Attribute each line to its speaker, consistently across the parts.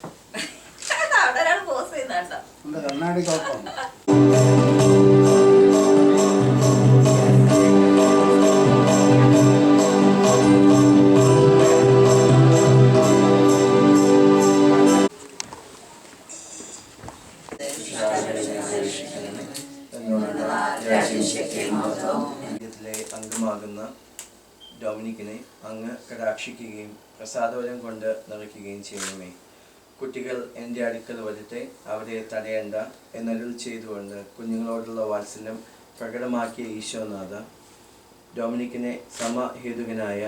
Speaker 1: അവിടെ ഒരാൾ പോസ് ചെയ്യുന്നുണ്ടോ?
Speaker 2: കണ്ണാടി കുഴപ്പം.
Speaker 3: അംഗമാകുന്ന ഡൊമിനിക്കിനെ അങ്ങ് കടാക്ഷിക്കുകയും പ്രസാദവരം കൊണ്ട് നിറയ്ക്കുകയും ചെയ്യണമേ. കുട്ടികൾ എൻ്റെ അടുക്കൽ വരട്ടെ, അവരെ തടയേണ്ട എന്നരുൾ ചെയ്തുകൊണ്ട് കുഞ്ഞുങ്ങളോടുള്ള വാത്സല്യം പ്രകടമാക്കിയ ഈശോനാഥ, ഡൊമിനിക്കിനെ സമഹേതുകനായ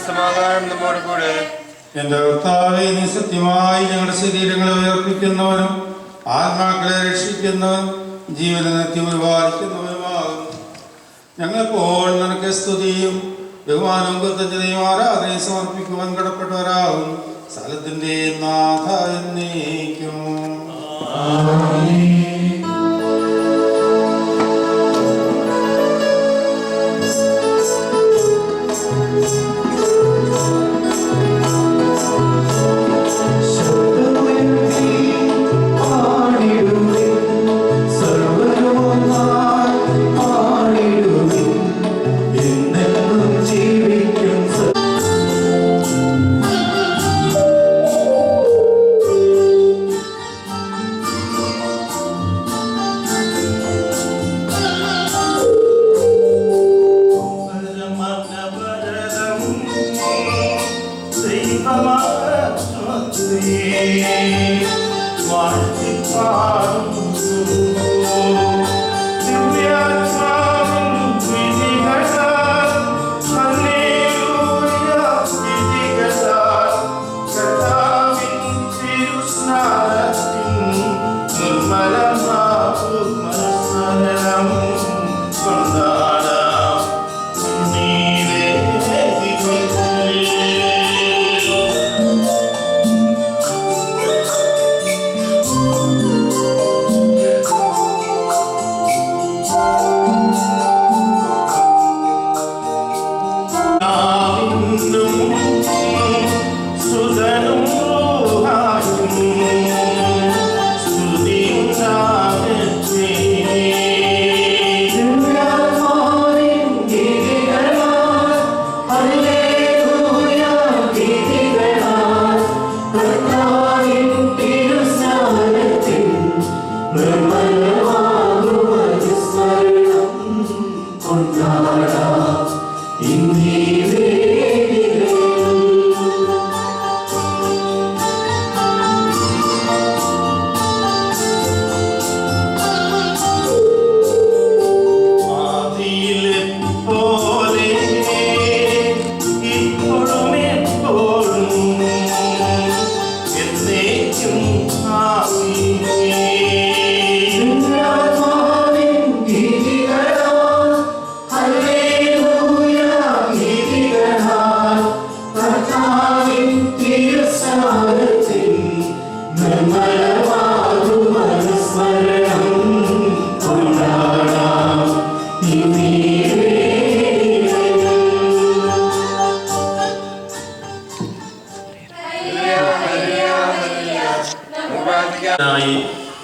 Speaker 4: സമാധാനം നമ്മോട് കൂടെ.
Speaker 5: എന്റെ കർത്താവേ, നീ സത്യമായി ഞങ്ങളുടെ ശരീരങ്ങളെ ഉയർപ്പിക്കുന്നവനും ആത്മാക്കളെ രക്ഷിക്കുന്നവനും ജീവനെ നിത്യം പരിപാലിക്കുന്നവനുമാകുന്നു. ഞങ്ങളെപ്പോൾ നിനക്ക് സ്തുതിയും ബഹുമാനവും കൃതജ്ഞതയും ആരാധനയും സമർപ്പിക്കുവാൻ കടപ്പെട്ടവരാകും. സ്ഥലത്തിന്റെ നാഥ എന്നേക്കും.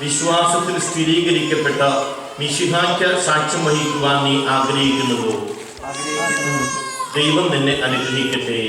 Speaker 6: വിശ്വാസത്തിൽ സ്ഥിരീകരിക്കപ്പെട്ട മിശിഹായ്ക്ക് സാക്ഷ്യം വഹിക്കുവാൻ നീ ആഗ്രഹിക്കുന്നുവോ? ദൈവം നിന്നെ അനുഗ്രഹിക്കട്ടെ.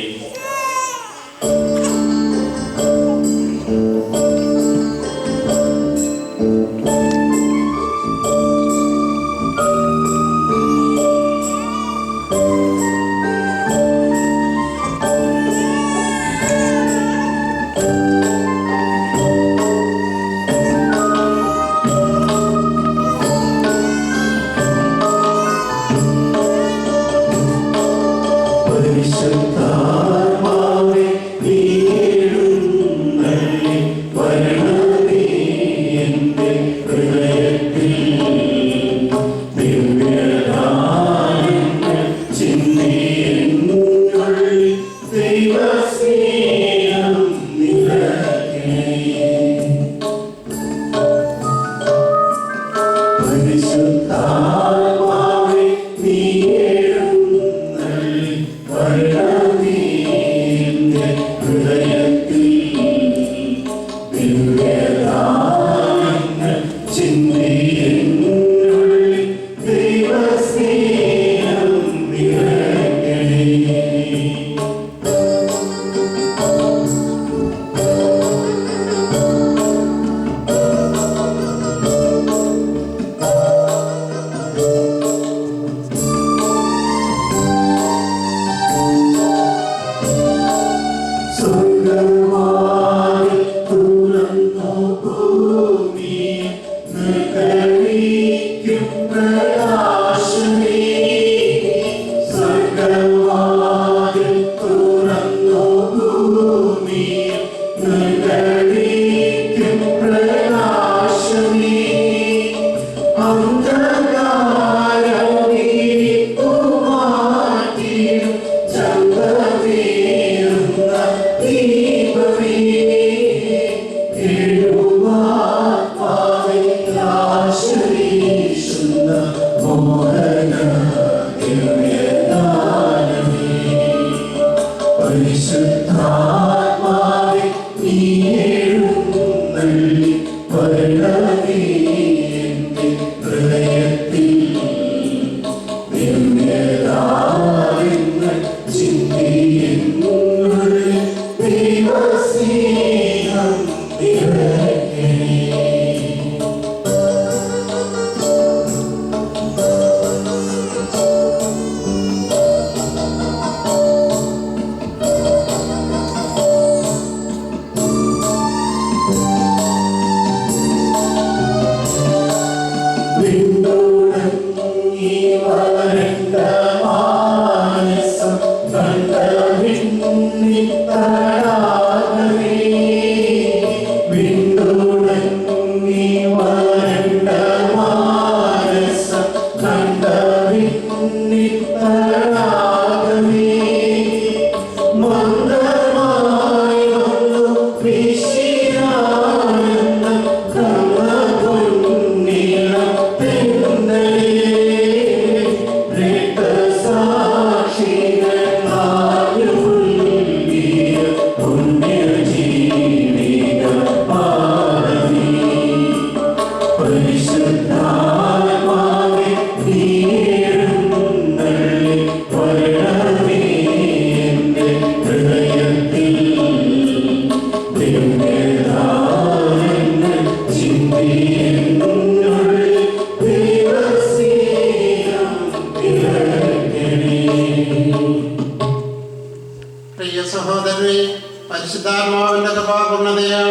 Speaker 2: പരിശുദ്ധാത്മാവിന്റെ കൃപാപൂർണ്ണതയാൽ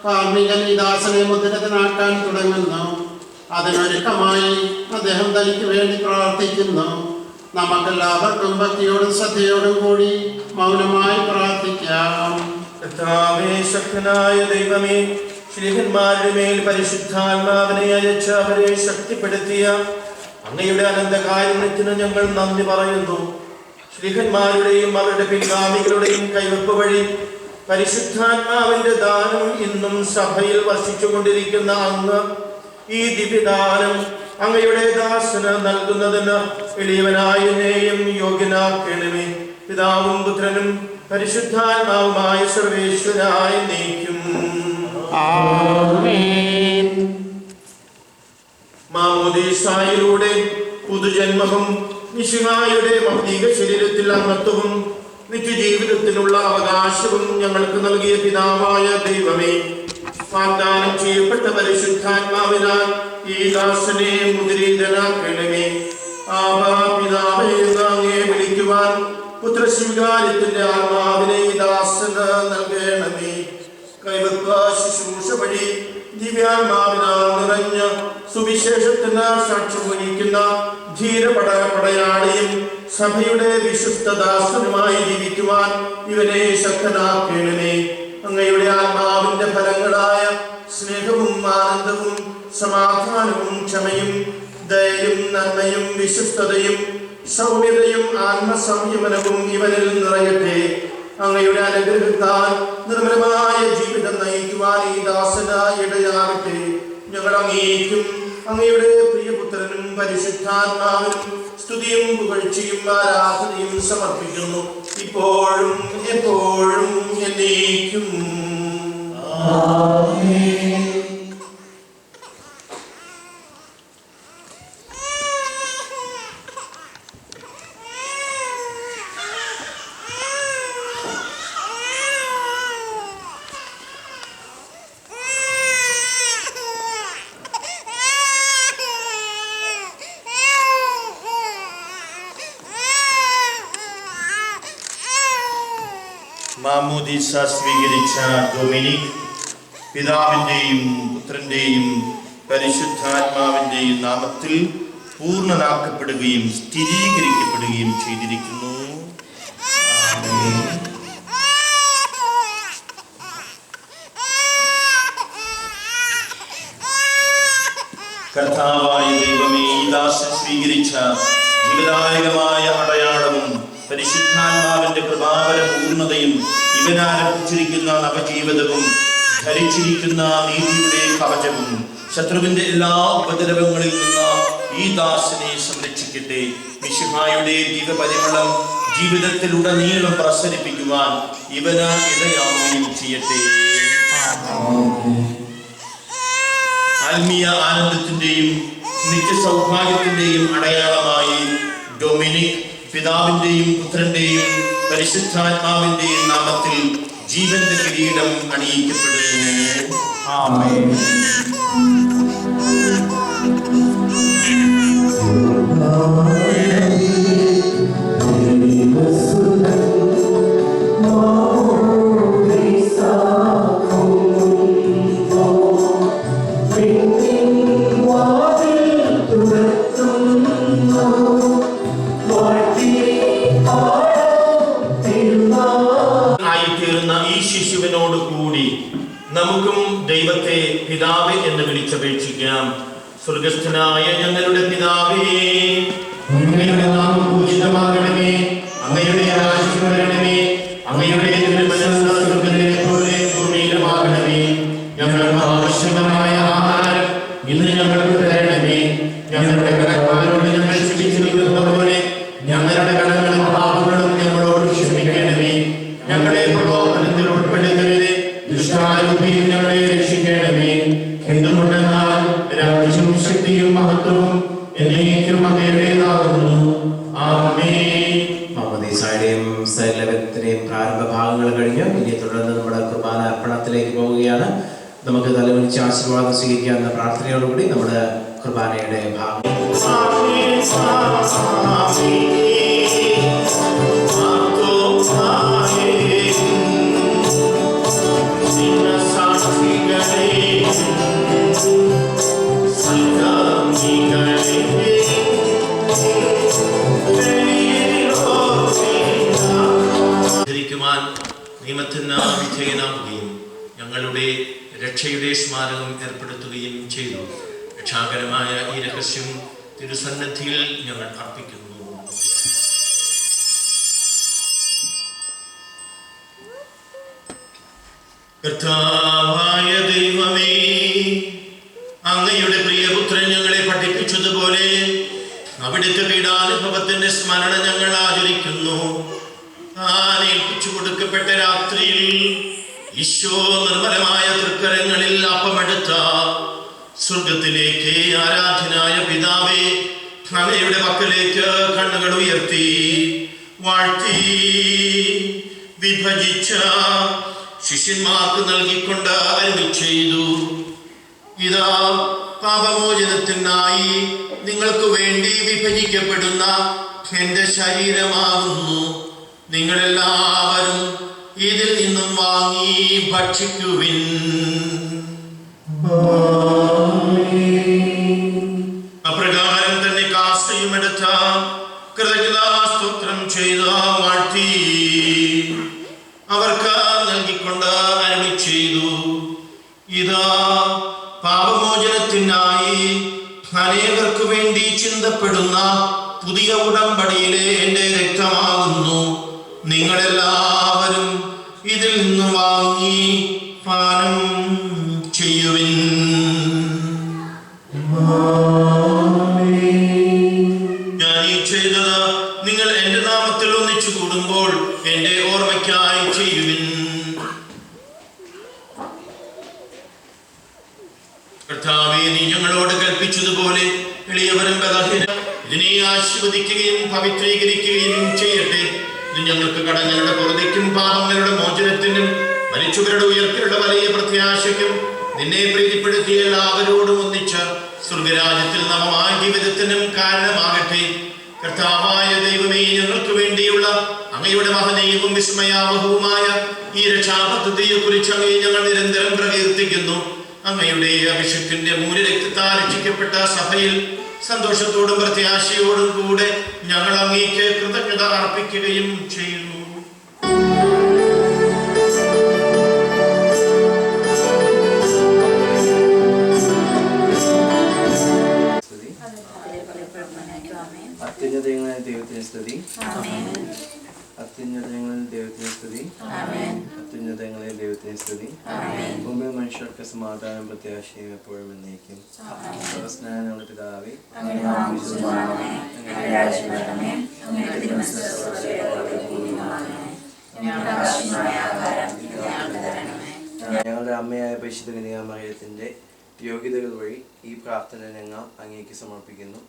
Speaker 2: കാർമികൻ ഈ ദാസനെ മുദ്രിതനാക്കാൻ തുടങ്ങുന്നു. അതിനൊരുക്കമായി അദ്ദേഹം തനിക്ക് വേണ്ടി പ്രാർത്ഥിക്കുന്നു. നമുക്കെല്ലാവർക്കും ഭക്തിയോടും ശ്രദ്ധയോടും കൂടി മൗനമായി പ്രാർത്ഥിക്കാം.
Speaker 3: കർത്താവേ, ശക്തനായ ദൈവമേ, ശ്രീഹന്മാരുടെ മേൽ പരിശുദ്ധാത്മാവിനെ അയച്ച് അവരെ ശക്തിപ്പെടുത്തിയ അങ്ങയുടെ അനന്തകാരുണ്യത്തിന് ഞങ്ങൾ നന്ദി പറയുന്നു. ശ്രീഹന്മാരുടെയും അവരുടെ പിൻഗാമികളുടെയും കൈവെപ്പ് വഴി പരിശുദ്ധാത്മാവിന്റെ ദാനം ഇന്നും സഭയിൽ വർഷിച്ചുകൊണ്ടിരിക്കുന്ന അങ്ങ് ഈ ദിവ്യദാനം അങ്ങയുടെ ദാസന് നൽകുന്നതിന് എളിയവനായ എന്നെയും യോഗ്യനാക്കണമേ. പിതാവും പുത്രനും പരിശുദ്ധാത്മാവുമായ സർവേശ്വരായ നീക്കും. മാമോദീസായിലൂടെ പുതുജന്മവും മിശിഹായുടെ ഭൗതിക ശരീരത്തിൽ അംഗത്വവും നിത്യജീവിതത്തിനുള്ള അവകാശവും ഞങ്ങൾക്ക് നൽകിയ പിതാവായ ദൈവമേ, വാഗ്ദാനം ചെയ്യപ്പെട്ട പരിശുദ്ധാത്മാവിനാൽ ഈ ദാസനെ മുദ്രിതനാക്കണമേ. ആബാ പിതാവേ എന്ന് അങ്ങേ വിളിക്കുവാൻ പുത്രസ്വീകാര്യത്തിന്റെ ആത്മാവിനെ ഈ ദാസന് നൽകണമേ. കൈവെപ്പ ശുശ്രൂഷ വഴി ദിവ്യാത്മാവിനാൽ നിറഞ്ഞ സുവിശേഷത്തിന് സാക്ഷ്യം വഹിക്കുന്ന ധീരപടയാളിയും സഭയുടെ വിശുദ്ധദാസനുമായി ജീവിക്കുവാൻ ഇവനെ ശക്തനാക്കണമേ. അങ്ങയുടെ ആത്മാവിന്റെ ഫലങ്ങളായ സ്നേഹവും ആനന്ദവും സമാധാനവും ക്ഷമയും ദയയും നന്മയും വിശ്വസ്തതയും സൗമ്യതയും ആത്മസംയമനവും ഇവനിൽ നിറയട്ടെ. അങ്ങയുടെ അനുഗ്രഹത്താൽ നിർമ്മലമായ ജീവിതം നയിക്കുവാൻ ഈ ദാസനായി ഇടയാകട്ടെ. ഞങ്ങൾ അങ്ങേക്കും അങ്ങയുടെ പ്രിയപുത്രനും പരിശുദ്ധാത്മാവിനും സ്തുതിയും പുകഴ്ചയും ആരാധനയും സമർപ്പിക്കുന്നു, ഇപ്പോഴും എപ്പോഴും എന്നേക്കും. മാമോദീസ സ്വീകരിച്ച ഡൊമിനിക് പിതാവിൻ്റെയും പുത്രൻ്റെയും പരിശുദ്ധാത്മാവിൻ്റെയും നാമത്തിൽ പൂർണ്ണനാക്കപ്പെടുകയും സ്ഥിരീകരിക്കപ്പെടുകയും ചെയ്തിരിക്കുന്നു. കർത്താവായ ദൈവമേ, ഈ ദാസൻ സ്വീകരിച്ച ജീവദായകമായ അടയാളവും പരിശുദ്ധാത്മാവിന്റെ കൃപാവര പൂർണ്ണതയും ഇവനാരംഭിച്ചിരിക്കുന്ന നവജീവിതവും ധരിച്ചിരിക്കുന്ന നീതിയുടെ കവചവും ശത്രുവിന്റെ എല്ലാ ഉപദ്രവങ്ങളിൽ നിന്ന് ഈ ദാസനെ സംരക്ഷിക്കട്ടെ. മിശിഹായുടെ ജീവപരിമളം ജീവിതത്തിലുടനീളം പ്രസരിപ്പിക്കുവാൻ ഇവന് ഇടയാവുകയും ചെയ്യട്ടെ. ആത്മീയ ആനന്ദത്തിന്റെയും നിത്യസൗഭാഗ്യത്തിന്റെയും അടയാളമായി ഡൊമിനിക് പിതാവിന്റെയും പുത്രന്റെയും പരിശുദ്ധാത്മാവിന്റെയും നാമത്തിൽ ജീവന്റെ കിരീടം അണിയിക്കപ്പെടുന്നു. ആമേൻ. ശിശുവിനോട് കൂടി നമുക്കും ദൈവത്തെ പിതാവേ എന്ന് വിളിച്ചപേക്ഷിക്കാം. സ്വർഗസ്ഥനായ ഞങ്ങളുടെ പിതാവേ, അങ്ങയുടെ നാമം പൂജിതമാകണമേ, അങ്ങയുടെ രാജ്യം വരണമേ, അങ്ങയുടെ തിരുമനസ്സ് സ്വർഗ്ഗത്തിലെ പോലെ ഭൂമിയിലുമാകണമേ. ഞങ്ങൾക്ക് ആവശ്യമായ ആഹാരം ഇന്ന് ഞങ്ങൾക്ക് തരണമേ. ഞങ്ങളുടെ കടക്കാരോട് ഞങ്ങൾ ക്ഷമിച്ചിരിക്കുന്ന പോലെ ഞങ്ങളുടെ കടങ്ങളും പാപങ്ങളും ഞങ്ങളോട് ക്ഷമിക്കണമേ. ഞങ്ങളെ പ്രലോഭനത്തിൽ ഉൾപ്പെടുത്തരുതേ, ദുഷ്ടാരൂപിയിൽ ഞങ്ങളെ രക്ഷിക്കണമേ. എന്തുകൊണ്ടെന്നാൽ രാജ്യവും ശക്തിയും മഹത്വവും എന്നേക്കും അങ്ങയുടേതാകുന്നു. ആമേൻ.
Speaker 4: മാമോദീസയുടെയും സകലത്തിന്റെയും പ്രാരംഭ ഭാഗങ്ങൾ കഴിഞ്ഞു. ഇനി തുടർന്ന് നമ്മുടെ കുർബാന അർപ്പണത്തിലേക്ക് പോവുകയാണ്. നമുക്ക് തലവനിച്ച് ആശീർവാദം സ്വീകരിക്കാവുന്ന പ്രാർത്ഥനയോടുകൂടി നമ്മുടെ കുർബാനയുടെ ഭാഗം
Speaker 3: നിയമത്തിന് വിധേയനാവുകയും ഞങ്ങളുടെ രക്ഷയുടെ സ്മാരകം ഏർപ്പെടുത്തുകയും ചെയ്തു. രക്ഷാകരമായ ഈ രഹസ്യം തിരുസന്നിധിയിൽ ഞങ്ങൾ അർപ്പിക്കുന്നു. കർത്താവായ ദൈവമേ, അങ്ങയുടെ പ്രിയപുത്രൻ ഞങ്ങളെ പഠിപ്പിച്ചതുപോലെ അവിടുത്തെ പീഡാനുഭവത്തിന്റെ സ്മരണ ഞങ്ങൾ ആചരിക്കുന്നു. ഏൽപ്പിച്ചു കൊടുക്കപ്പെട്ട രാത്രിയിൽ ഈശോ നിർമ്മലമായ തൃക്കരങ്ങളിൽ അപ്പമെടുത്ത സ്വർഗത്തിലേക്ക് ആരാധനായ പിതാവേ, അങ്ങയുടെ പക്കലേക്ക് കണ്ണുകൾ ഉയർത്തി വാഴ്ത്തി വിഭജിച്ച ശിഷ്യന്മാർക്ക് നൽകിക്കൊണ്ട് അരുളി ചെയ്തു, ഇതാ പാപമോചനത്തിനായി നിങ്ങൾക്ക് വേണ്ടി വിഭജിക്കപ്പെടുന്ന എന്റെ ശരീരമാകുന്നു. നിങ്ങളെല്ലാവരും ഇതിൽ നിന്നും വാങ്ങി ഭക്ഷിക്കുവിൻ. അപ്രകാരം തന്നെ കാസയും എടുത്ത കൃതജ്ഞതാസ്തോത്രം ചെയ്ത വാഴ്ത്തി അവർക്ക് നൽകിക്കൊണ്ട് അരുളി ചെയ്തു, ഇതാ പാപമോചനത്തിനായി അനേകർക്ക് വേണ്ടി ചിന്തപ്പെടുന്ന പുതിയ ഉടമ്പടിയിലെ എന്റെ രക്തമാകുന്നു. നിങ്ങളെല്ലാവരും ഇതിൽ നിന്ന് വാങ്ങി പാനം ചെയ്യുവിൻ. ഞാൻ ഈ ചെയ്തത് നിങ്ങൾ എന്റെ നാമത്തിൽ ഒന്നിച്ചു കൂടുമ്പോൾ എന്റെ ഓർമ്മയ്ക്കായി ചെയ്യുവിൻ. കർത്താവേ, നീ ഞങ്ങളോട് കൽപ്പിച്ചതുപോലെ എളിയവരും ബലഹീനരും ഇതിനെ ആശീർവദിക്കുകയും പവിത്രീകരിക്കുകയും ചെയ്യട്ടെ. ഇത് ഞങ്ങൾക്ക് കടങ്ങളുടെ പുറത്തേക്കും പാപങ്ങളുടെ മോചനത്തിനും മരിച്ചവരുടെ ഉയർത്തിലുള്ള വലിയ പ്രത്യാശയ്ക്കും നിന്നെ പ്രീതിപ്പെടുത്തിയ എല്ലാവരോടും ഒന്നിച്ച് സ്വർഗരാജ്യത്തിൽ നവമായ ജീവിതത്തിനും കാരണമാകട്ടെ. കർത്താവായ ദൈവമേ, ഞങ്ങൾക്ക് വേണ്ടിയുള്ള അങ്ങയുടെ മഹനീയവും വിസ്മയാവഹവുമായ ഈ രക്ഷാപദ്ധതിയെ കുറിച്ച് അങ്ങയെ ഞങ്ങൾ നിരന്തരം പ്രകീർത്തിക്കുന്നു. അങ്ങയുടെ അഭിഷേകത്തിന്റെ മൂല്യരക്തത്താൽ രക്ഷിക്കപ്പെട്ട സഭയിൽ സന്തോഷത്തോടും പ്രത്യാശയോടും കൂടെ ഞങ്ങൾ അങ്ങേക്ക് കൃതജ്ഞത അർപ്പിക്കുകയും ചെയ്യുന്നു.
Speaker 7: അത്യുന്നതങ്ങളിൽ ദൈവത്തിന് സ്തുതി. അത്യുന്നതങ്ങളിൽ ദൈവത്തിന് സ്തുതി. അത്യുന്നതങ്ങളിൽ ദൈവത്തിന് സ്തുതി. ഭൂമി മനുഷ്യർക്ക് സമാധാനം പ്രത്യാശയും എപ്പോഴും എന്നേക്കും. സ്നേഹമുള്ള പിതാവേ, ഞങ്ങളുടെ അമ്മയായ പരിശുദ്ധ കന്യകാമറിയത്തിന്റെ യോഗ്യതകൾ വഴി ഈ പ്രാർത്ഥന ഞങ്ങൾ അങ്ങേക്ക് സമർപ്പിക്കുന്നു.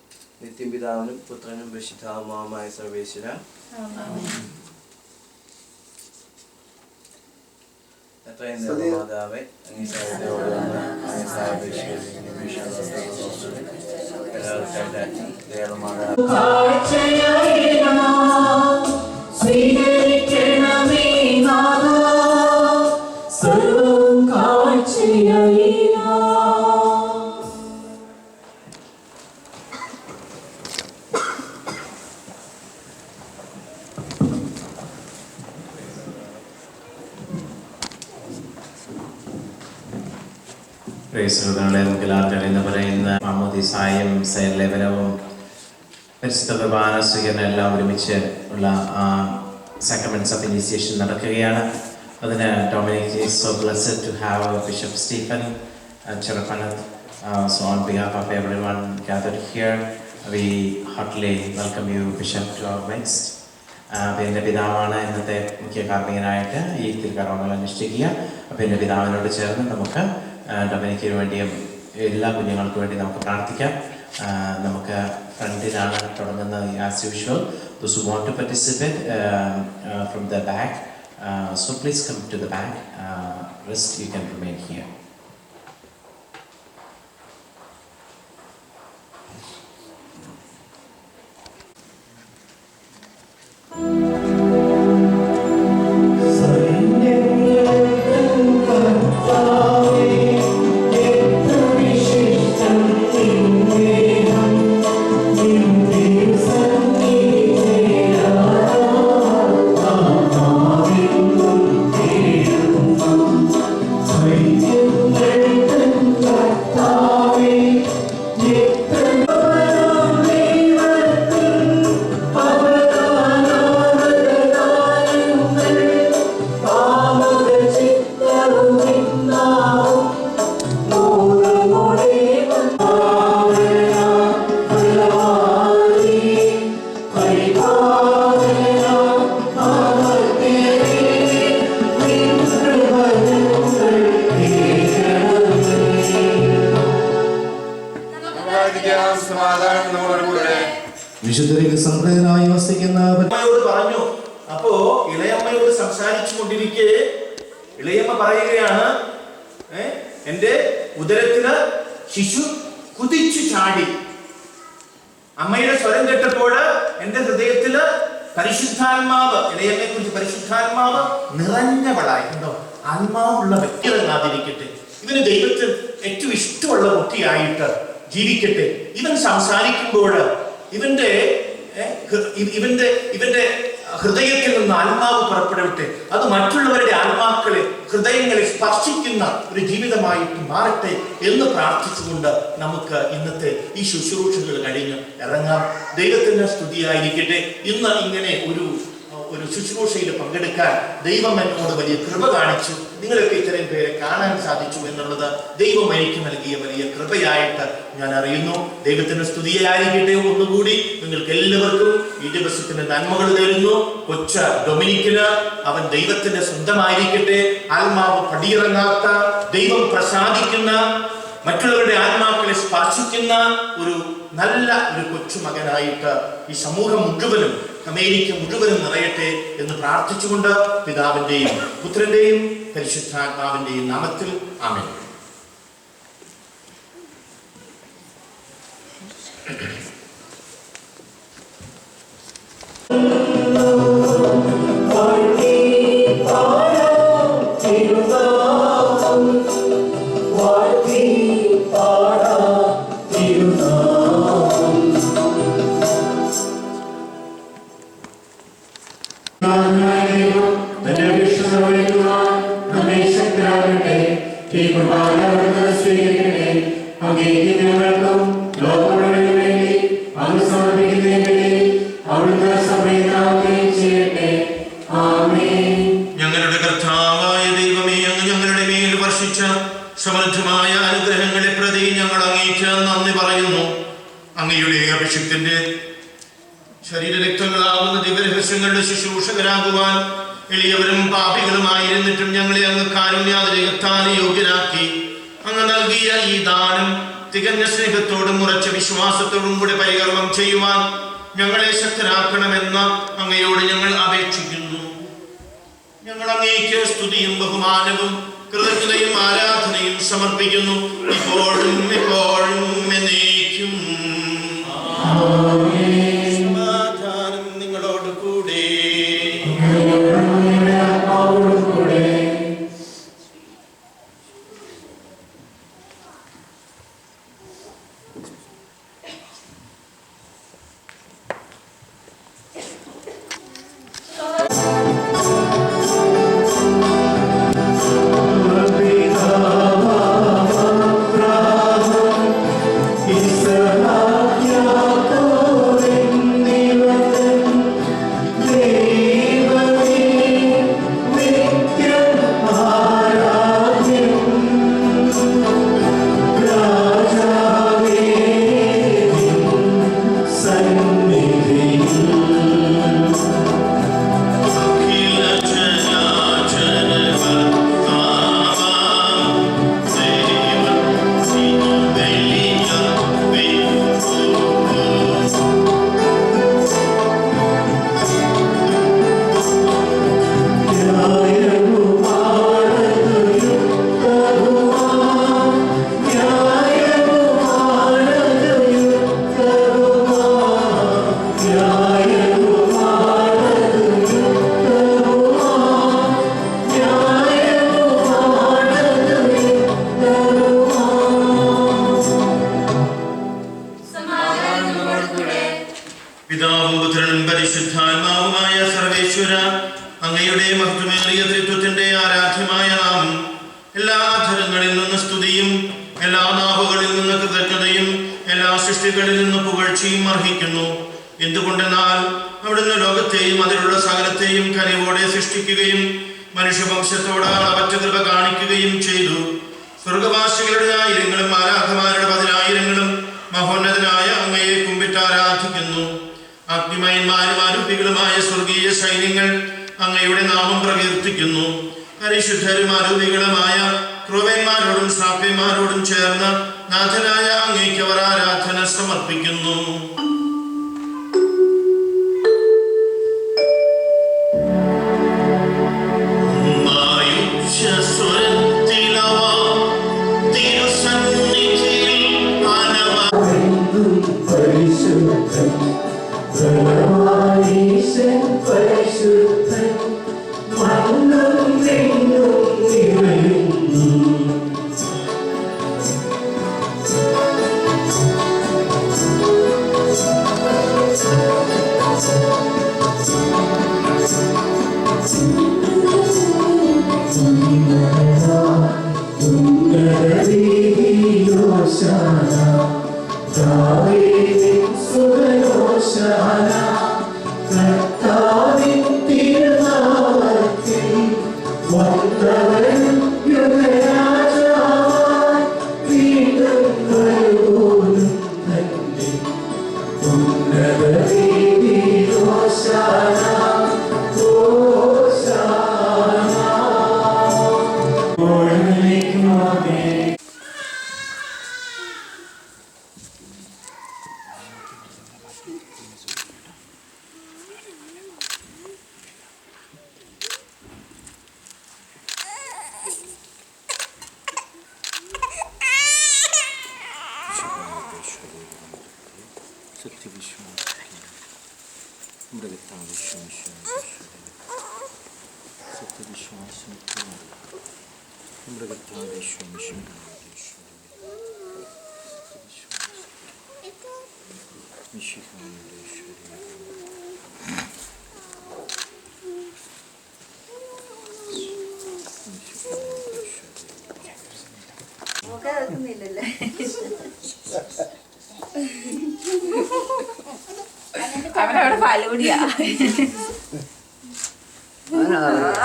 Speaker 7: നിത്യം പിതാവിനും പുത്രനും പരിശുദ്ധാത്മാവുമായ സർവേശ്വര, എത്രയും മാതാവേ, അങ്ങേ സഹായത്തോടെ
Speaker 4: നമുക്ക് എല്ലാവർക്കും എന്ന് പറയുന്ന മാമോദീസായും സൈലേവനവും പരിശുദ്ധ കുർബാന സ്വീകരണം എല്ലാം ഒരുമിച്ച് ഉള്ള സാക്രമെന്റ്സ് ഓഫ് ഇനീസിയേഷൻ നടക്കുകയാണ്. അതിന് Dominic is so blessed to have bishop Stephen Cherapanat. So on behalf of everyone gathered here, we heartily welcome you, Bishop, to our midst. പിന്നെ പിതാവാണ് ഇന്നത്തെ മുഖ്യ കാർമ്മികനായിട്ട് ഈ തിരുക്കർമ്മങ്ങൾ അനുഷ്ഠിക്കുക. പിന്നെ പിതാവിനോട് ചേർന്ന് നമുക്ക് ഡൊമിനിക്കിന് വേണ്ടിയും എല്ലാ കുഞ്ഞുങ്ങൾക്കും വേണ്ടി നമുക്ക് പ്രാർത്ഥിക്കാം. നമുക്ക് ഫ്രണ്ടിലാണ് തുടങ്ങുന്നത്. As usual, those who want to participate from the back, so please come to the back. Rest you can remain here.
Speaker 8: Thank you. വിശുദ്ധരിൽ സംപ്രീതനായി വസിക്കുന്ന
Speaker 3: അമ്മയോട് പറഞ്ഞു. അപ്പോ ഇളയമ്മയോട് സംസാരിച്ചു കൊണ്ടിരിക്കെ ഇളയമ്മ പറയുകയാണ്, എന്റെ ഉദരത്തില് ശിശു കുതിച്ചു ചാടി. അമ്മയുടെ സ്വരം കേട്ടപ്പോൾ എന്റെ ഹൃദയത്തില് പരിശുദ്ധാത്മാവ്, ഇളയമ്മയെ കുറിച്ച് പരിശുദ്ധാത്മാവ് നിറഞ്ഞവളായി. ഉണ്ടോ? ആത്മാവുള്ള വ്യക്തി ഇറങ്ങാതിരിക്കട്ടെ, ഇവന് ദൈവത്തിൽ ഏറ്റവും ഇഷ്ടമുള്ള കുട്ടിയായിട്ട് ജീവിക്കട്ടെ. ഇവൻ സംസാരിക്കുമ്പോൾ ഇവന്റെ ഹൃദയത്തിൽ നിന്ന് ആത്മാവ് പുറപ്പെടട്ടെ. അത് മറ്റുള്ളവരുടെ ആത്മാക്കളെ, ഹൃദയങ്ങളെ സ്പർശിക്കുന്ന ഒരു ജീവിതമായിട്ട് മാറട്ടെ എന്ന് പ്രാർത്ഥിച്ചുകൊണ്ട് നമുക്ക് ഇന്നത്തെ ഈ ശുശ്രൂഷകൾ കഴിഞ്ഞ് ഇറങ്ങാം. ദൈവത്തിന്റെ സ്തുതിയായിരിക്കട്ടെ. ഇന്ന് ഇങ്ങനെ ഒരു ശുശ്രൂഷയിൽ പങ്കെടുക്കാൻ ദൈവം എന്നോട് വലിയ കൃപ കാണിച്ചു. നിങ്ങളൊക്കെ ഇത്രയും പേരെ കാണാൻ സാധിച്ചു എന്നുള്ളത് ദൈവം എനിക്ക് നൽകിയ വലിയ കൃപയായിട്ട് ഞാൻ അറിയുന്നു. ദൈവത്തിന്റെ സ്തുതിയായിരിക്കട്ടെ. ഒന്നുകൂടി നിങ്ങൾക്ക് എല്ലാവർക്കും ഈ ദിവസത്തിന്റെ നന്മകൾ തരുന്നു. കൊച്ച ഡൊമിനിക്കിന് അവൻ ദൈവത്തിന്റെ സ്വന്തമായിരിക്കട്ടെ. ആത്മാവ് പടിയിറങ്ങാത്ത, ദൈവം പ്രസാദിക്കുന്ന, മറ്റുള്ളവരുടെ ആത്മാക്കളെ സ്പർശിക്കുന്ന ഒരു നല്ല ഒരു കൊച്ചുമകനായിട്ട് ഈ സമൂഹം മുഴുവനും, അമേരിക്ക മുഴുവനും നിറയട്ടെ എന്ന് പ്രാർത്ഥിച്ചുകൊണ്ട് പിതാവിന്റെയും പുത്രന്റെയും പരിശുദ്ധാത്മാവിന്റെയും നാമത്തിൽ ആമേൻ. ഞങ്ങളുടെ കർത്താവായ ദൈവമേ, അങ്ങ് ഞങ്ങളുടെ മേൽ വർഷിച്ച സമൃദ്ധമായ അനുഗ്രഹങ്ങളെ പ്രതി ഞങ്ങൾ അങ്ങേക്ക് നന്ദി പറയുന്നു. അങ്ങയുടെ അഭിഷിക്തന്റെ ശരീരരക്തങ്ങളാകുന്ന ദിവ്യരഹസ്യങ്ങളുടെ ശുശ്രൂഷകരാകുവാൻ എളിയവരും പാപികളുമായിരുന്നിട്ടും ഞങ്ങളെ അങ്ങ് കാരുണ്യാതിരകത്താൽ യോഗ്യരാക്കി. അങ്ങ് നൽകിയ ഈ ദാനം തികഞ്ഞ സ്നേഹത്തോടും ഉറച്ച വിശ്വാസത്തോടും കൂടി പരികർമ്മം ചെയ്യുവാൻ ഞങ്ങളെ ശക്തരാക്കണമെന്ന് അങ്ങയോട് ഞങ്ങൾ അപേക്ഷിക്കുന്നു. ഞങ്ങൾ അങ്ങേക്ക് സ്തുതിയും ബഹുമാനവും കൃതജ്ഞതയും ആരാധനയും സമർപ്പിക്കുന്നു, ഇപ്പോഴും എപ്പോഴും എന്നേക്കും. സമാധാനം നിങ്ങളോട് കൂടെ. പിതാവും പുത്രനും പരിശുദ്ധാത്മാവുമായ സർവേശ്വര, അങ്ങയുടെ മഹത്വമേറിയ ത്രിത്വത്തിന്റെ ആരാധ്യമായ നാമം എല്ലാ അധരങ്ങളിൽ നിന്ന് സ്തുതിയും എല്ലാ നാവുകളിൽ നിന്ന് കൃതജ്ഞതയും എല്ലാ സൃഷ്ടികളിൽ നിന്ന് പുകഴ്ചയും അർഹിക്കുന്നു. എന്തുകൊണ്ടെന്നാൽ അവിടുന്ന് ലോകത്തെയും അതിലുള്ള സകലത്തെയും കനിവോടെ സൃഷ്ടിക്കുകയും മനുഷ്യവംശത്തോട് അളവറ്റ കൃപ കാണിക്കുകയും ചെയ്തു. സ്വർഗവാസികളുടെ ആയിരങ്ങളും ആരാധമാരുടെ 10,000-ങ്ങളും മഹോന്നതനായ അങ്ങയെ കുമ്പിട്ട് ആരാധിക്കുന്നു. അഗ്നിമയന്മാരും ആരൂപികളുമായ സ്വർഗീയ സൈന്യങ്ങൾ അങ്ങയുടെ നാമം പ്രകീർത്തിക്കുന്നു. പരിശുദ്ധരും ആരൂപികളുമായ ക്രൂവന്മാരോടും ശ്രാപ്യന്മാരോടും ചേർന്ന് നാഥനായ അങ്ങേക്ക് അവർ ആരാധന സമർപ്പിക്കുന്നു.
Speaker 1: അവനവിടെ പാലുകൂടിയാ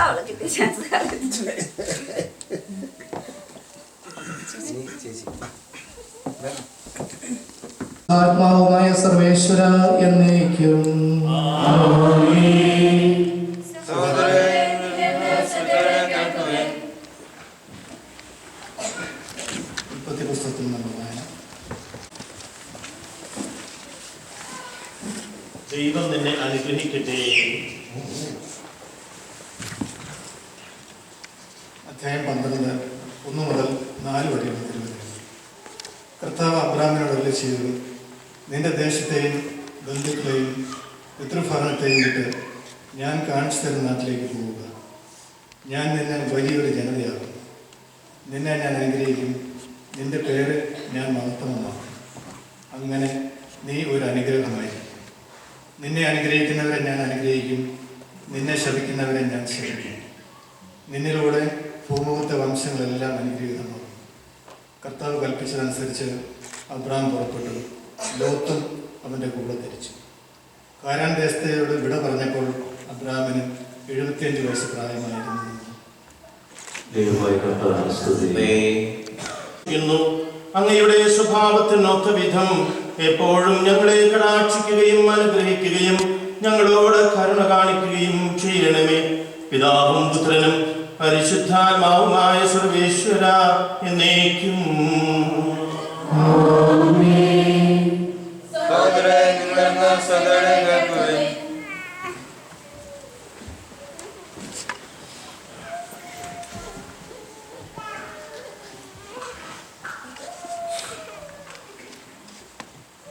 Speaker 1: അവളെ കിട്ടിയ ചാൻസ്
Speaker 8: ആത്മാവുമായ സർവേശ്വര എന്നേക്കും. പുസ്തകത്തിൽ നിന്ന് വായന.
Speaker 6: ദൈവം നിന്നെ അനുഗ്രഹിക്കട്ടെ.
Speaker 5: അധ്യായം 12 1 മുതൽ 4 വരെയുള്ള തിരുവചനങ്ങൾ. കർത്താവ് അബ്രാമിനോട് അരുളി ചെയ്തത്, നിന്റെ ദേശത്തെയും ബന്ധുക്കളെയും പിതൃഭവനത്തെയും വിട്ട് ഞാൻ കാണിച്ചു തരുന്ന നാട്ടിലേക്ക് പോവുക. ഞാൻ നിന്നെ വലിയൊരു ജനതയാകും. നിന്നെ ഞാൻ അനുഗ്രഹിക്കും. നിന്റെ പേര് ഞാൻ മഹത്വമാക്കും. അങ്ങനെ നീ ഒരു അനുഗ്രഹമായിരിക്കും. നിന്നെ അനുഗ്രഹിക്കുന്നവരെ ഞാൻ അനുഗ്രഹിക്കും. നിന്നെ ശപിക്കുന്നവരെ ഞാൻ ശപിക്കും. നിന്നിലൂടെ ഭൂമുഖത്തെ വംശങ്ങളെല്ലാം അനുഗ്രഹീതമാകും. കർത്താവ് കൽപ്പിച്ചതനുസരിച്ച് അബ്രാം പുറപ്പെട്ടു. ലോത്തും അവൻ്റെ കൂടെ ധരിച്ചു. കാനാൻ ദേശത്തോട് വിട പറഞ്ഞപ്പോൾ അബ്രാമിന് 75 വയസ്സ് പ്രായമായിരുന്നു.
Speaker 3: അങ്ങയുടെ സ്വഭാവത്തിനൊത്ത വിധം എപ്പോഴും ഞങ്ങളെ കടാക്ഷിക്കുകയും അനുഗ്രഹിക്കുകയും ഞങ്ങളോട് കരുണ കാണിക്കുകയും ചെയ്യണമേ. പിതാവും പുത്രനും പരിശുദ്ധാത്മാവുമായ സർവേശ്വര എന്നേക്കും.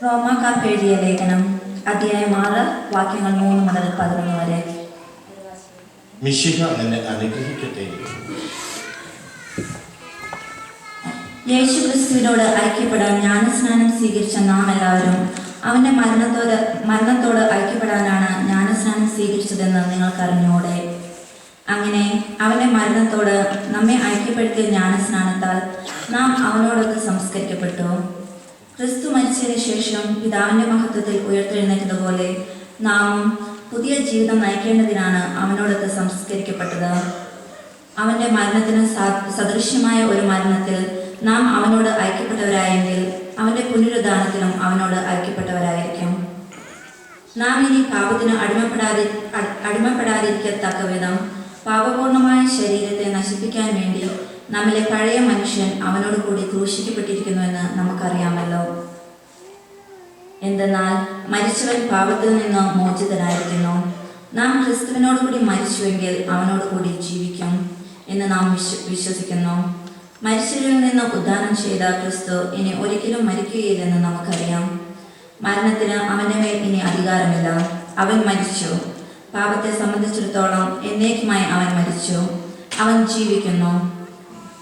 Speaker 9: റോമാക്കാർക്ക് എഴുതിയ ലേഖനം അധ്യായം 6 വാക്യങ്ങൾ 3 മുതൽ 11 വരെ.
Speaker 3: മിശിഹ നിന്നെ അനുഗ്രഹിക്കട്ടെ.
Speaker 9: യേശു ക്രിസ്തുവിനോട് ഐക്യപ്പെടാൻ ജ്ഞാനസ്നാനം സ്വീകരിച്ച നാം എല്ലാവരും അവന്റെ മരണത്തോട് ഐക്യപ്പെടാനാണ് ജ്ഞാനസ്നാനം സ്വീകരിച്ചതെന്ന് നിങ്ങൾക്കറിഞ്ഞൂടെ. അങ്ങനെ അവന്റെ മരണത്തോട് നമ്മെ ഐക്യപ്പെടുത്തിയ ജ്ഞാനസ്നാനത്താൽ നാം അവനോടൊത്ത് സംസ്കരിക്കപ്പെട്ടു. ക്രിസ്തു മരിച്ചതിന് ശേഷം പിതാവിന്റെ മഹത്വത്തിൽ ഉയർത്തെഴുന്നേറ്റതുപോലെ നാം പുതിയ ജീവിതം നയിക്കേണ്ടതിനാണ് അവനോടൊത്ത് സംസ്കരിക്കപ്പെട്ടത്. അവന്റെ മരണത്തിന് സദൃശ്യമായ ഒരു മരണത്തിൽ നാം അവനോട് ഐക്യപ്പെട്ടവരായെങ്കിൽ അവന്റെ പുനരുദ്ധാനത്തിലും അവനോട് ഐക്യപ്പെട്ടവരായിരിക്കും. നാം ഇനി പാപത്തിന് അടിമപ്പെടാതിരിക്കത്തക്ക വിധം പാപപൂർണമായ ശരീരത്തെ നശിപ്പിക്കാൻ വേണ്ടി നമ്മിലെ പഴയ മനുഷ്യൻ അവനോട് കൂടി ക്രൂശിക്കപ്പെട്ടിരിക്കുന്നുവെന്ന് നമുക്കറിയാമല്ലോ. എന്തെന്നാൽ മരിച്ചവൻ പാപത്തിൽ നിന്ന് മോചിതനായിരിക്കുന്നു. നാം ക്രിസ്തുവിനോട് കൂടി മരിച്ചുവെങ്കിൽ അവനോട് കൂടി ജീവിക്കും എന്ന് നാം വിശ്വസിക്കുന്നു. മരിച്ചവരിൽ നിന്ന് ഉദ്ധാനം ചെയ്ത ക്രിസ്തു ഇനി ഒരിക്കലും മരിക്കുകയില്ലെന്ന് നമുക്കറിയാം. മരണത്തിന് അവന്റെ മേൽ ഇനി അധികാരമില്ല. അവൻ മരിച്ചു. പാപത്തെ സംബന്ധിച്ചിടത്തോളം എന്നേക്കുമായി അവൻ മരിച്ചു. അവൻ ജീവിക്കുന്നു.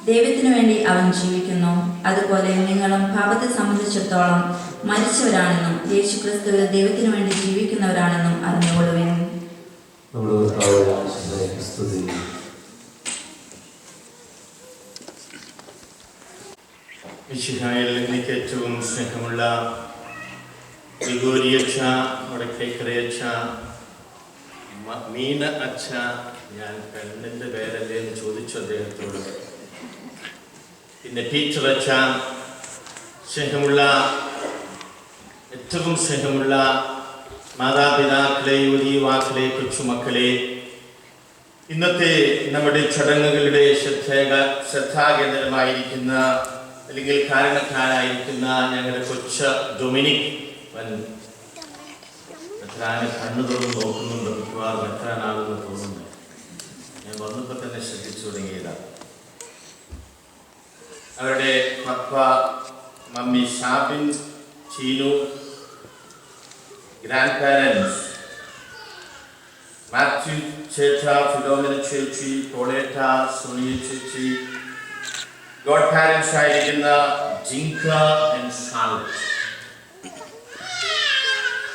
Speaker 9: ദൈവത്തിനു വേണ്ടി അവൻ ജീവിക്കുന്നു. അതുപോലെ നിങ്ങളും പാപത്തെ സംബന്ധിച്ചിടത്തോളം മരിച്ചവരാണെന്നും യേശു ക്രിസ്തുവിൽ ദൈവത്തിനു വേണ്ടി ജീവിക്കുന്നവരാണെന്നും അറിഞ്ഞുകൊള്ളുവിൻ.
Speaker 10: നമ്മുടെ കർത്താവായ സ്തുതി.
Speaker 3: മിശിഹായിൽ എനിക്ക് ഏറ്റവും സ്നേഹമുള്ള ഗ്രിഗോരി അച്ഛ, വടക്കേക്കര അച്ഛ, മീന അച്ഛ, ഞാൻ പെണ്ണിൻ്റെ പേരല്ലേ എന്ന് ചോദിച്ചു അദ്ദേഹത്തോട്. പിന്നെ ടീച്ചർ അച്ഛ, സ്നേഹമുള്ള, ഏറ്റവും സ്നേഹമുള്ള മാതാപിതാക്കളെ, യുവതീവാക്കളെ, കൊച്ചുമക്കളെ, ഇന്നത്തെ നമ്മുടെ ചടങ്ങുകളുടെ ശ്രദ്ധാകേന്ദ്രമായിരിക്കുന്ന അല്ലെങ്കിൽ കാരണക്കാരായിരിക്കുന്ന ഞങ്ങളുടെ കൊച്ച ഡൊമിനിക് മെത്രാനെ കണ്ണു തുറന്ന് നോക്കുന്നുണ്ട്. മിക്കവാറും മെത്രാനാണെന്ന് തോന്നുന്നു. ഞാൻ വന്നപ്പോൾ തന്നെ ശ്രദ്ധിച്ചു തുടങ്ങിയതാണ്. അവരുടെ papa, mummy Shabin, Cheenu, grandparents Mathew ചേട്ട, ഫിലോമിന ചേച്ചി, ടോളേറ്റ, സുനിൽ ചേച്ചി, ഗോഡ് പാരൻസ് ആയിരിക്കുന്ന ജിങ്ക ആൻഡ് ഷാർലറ്റ്.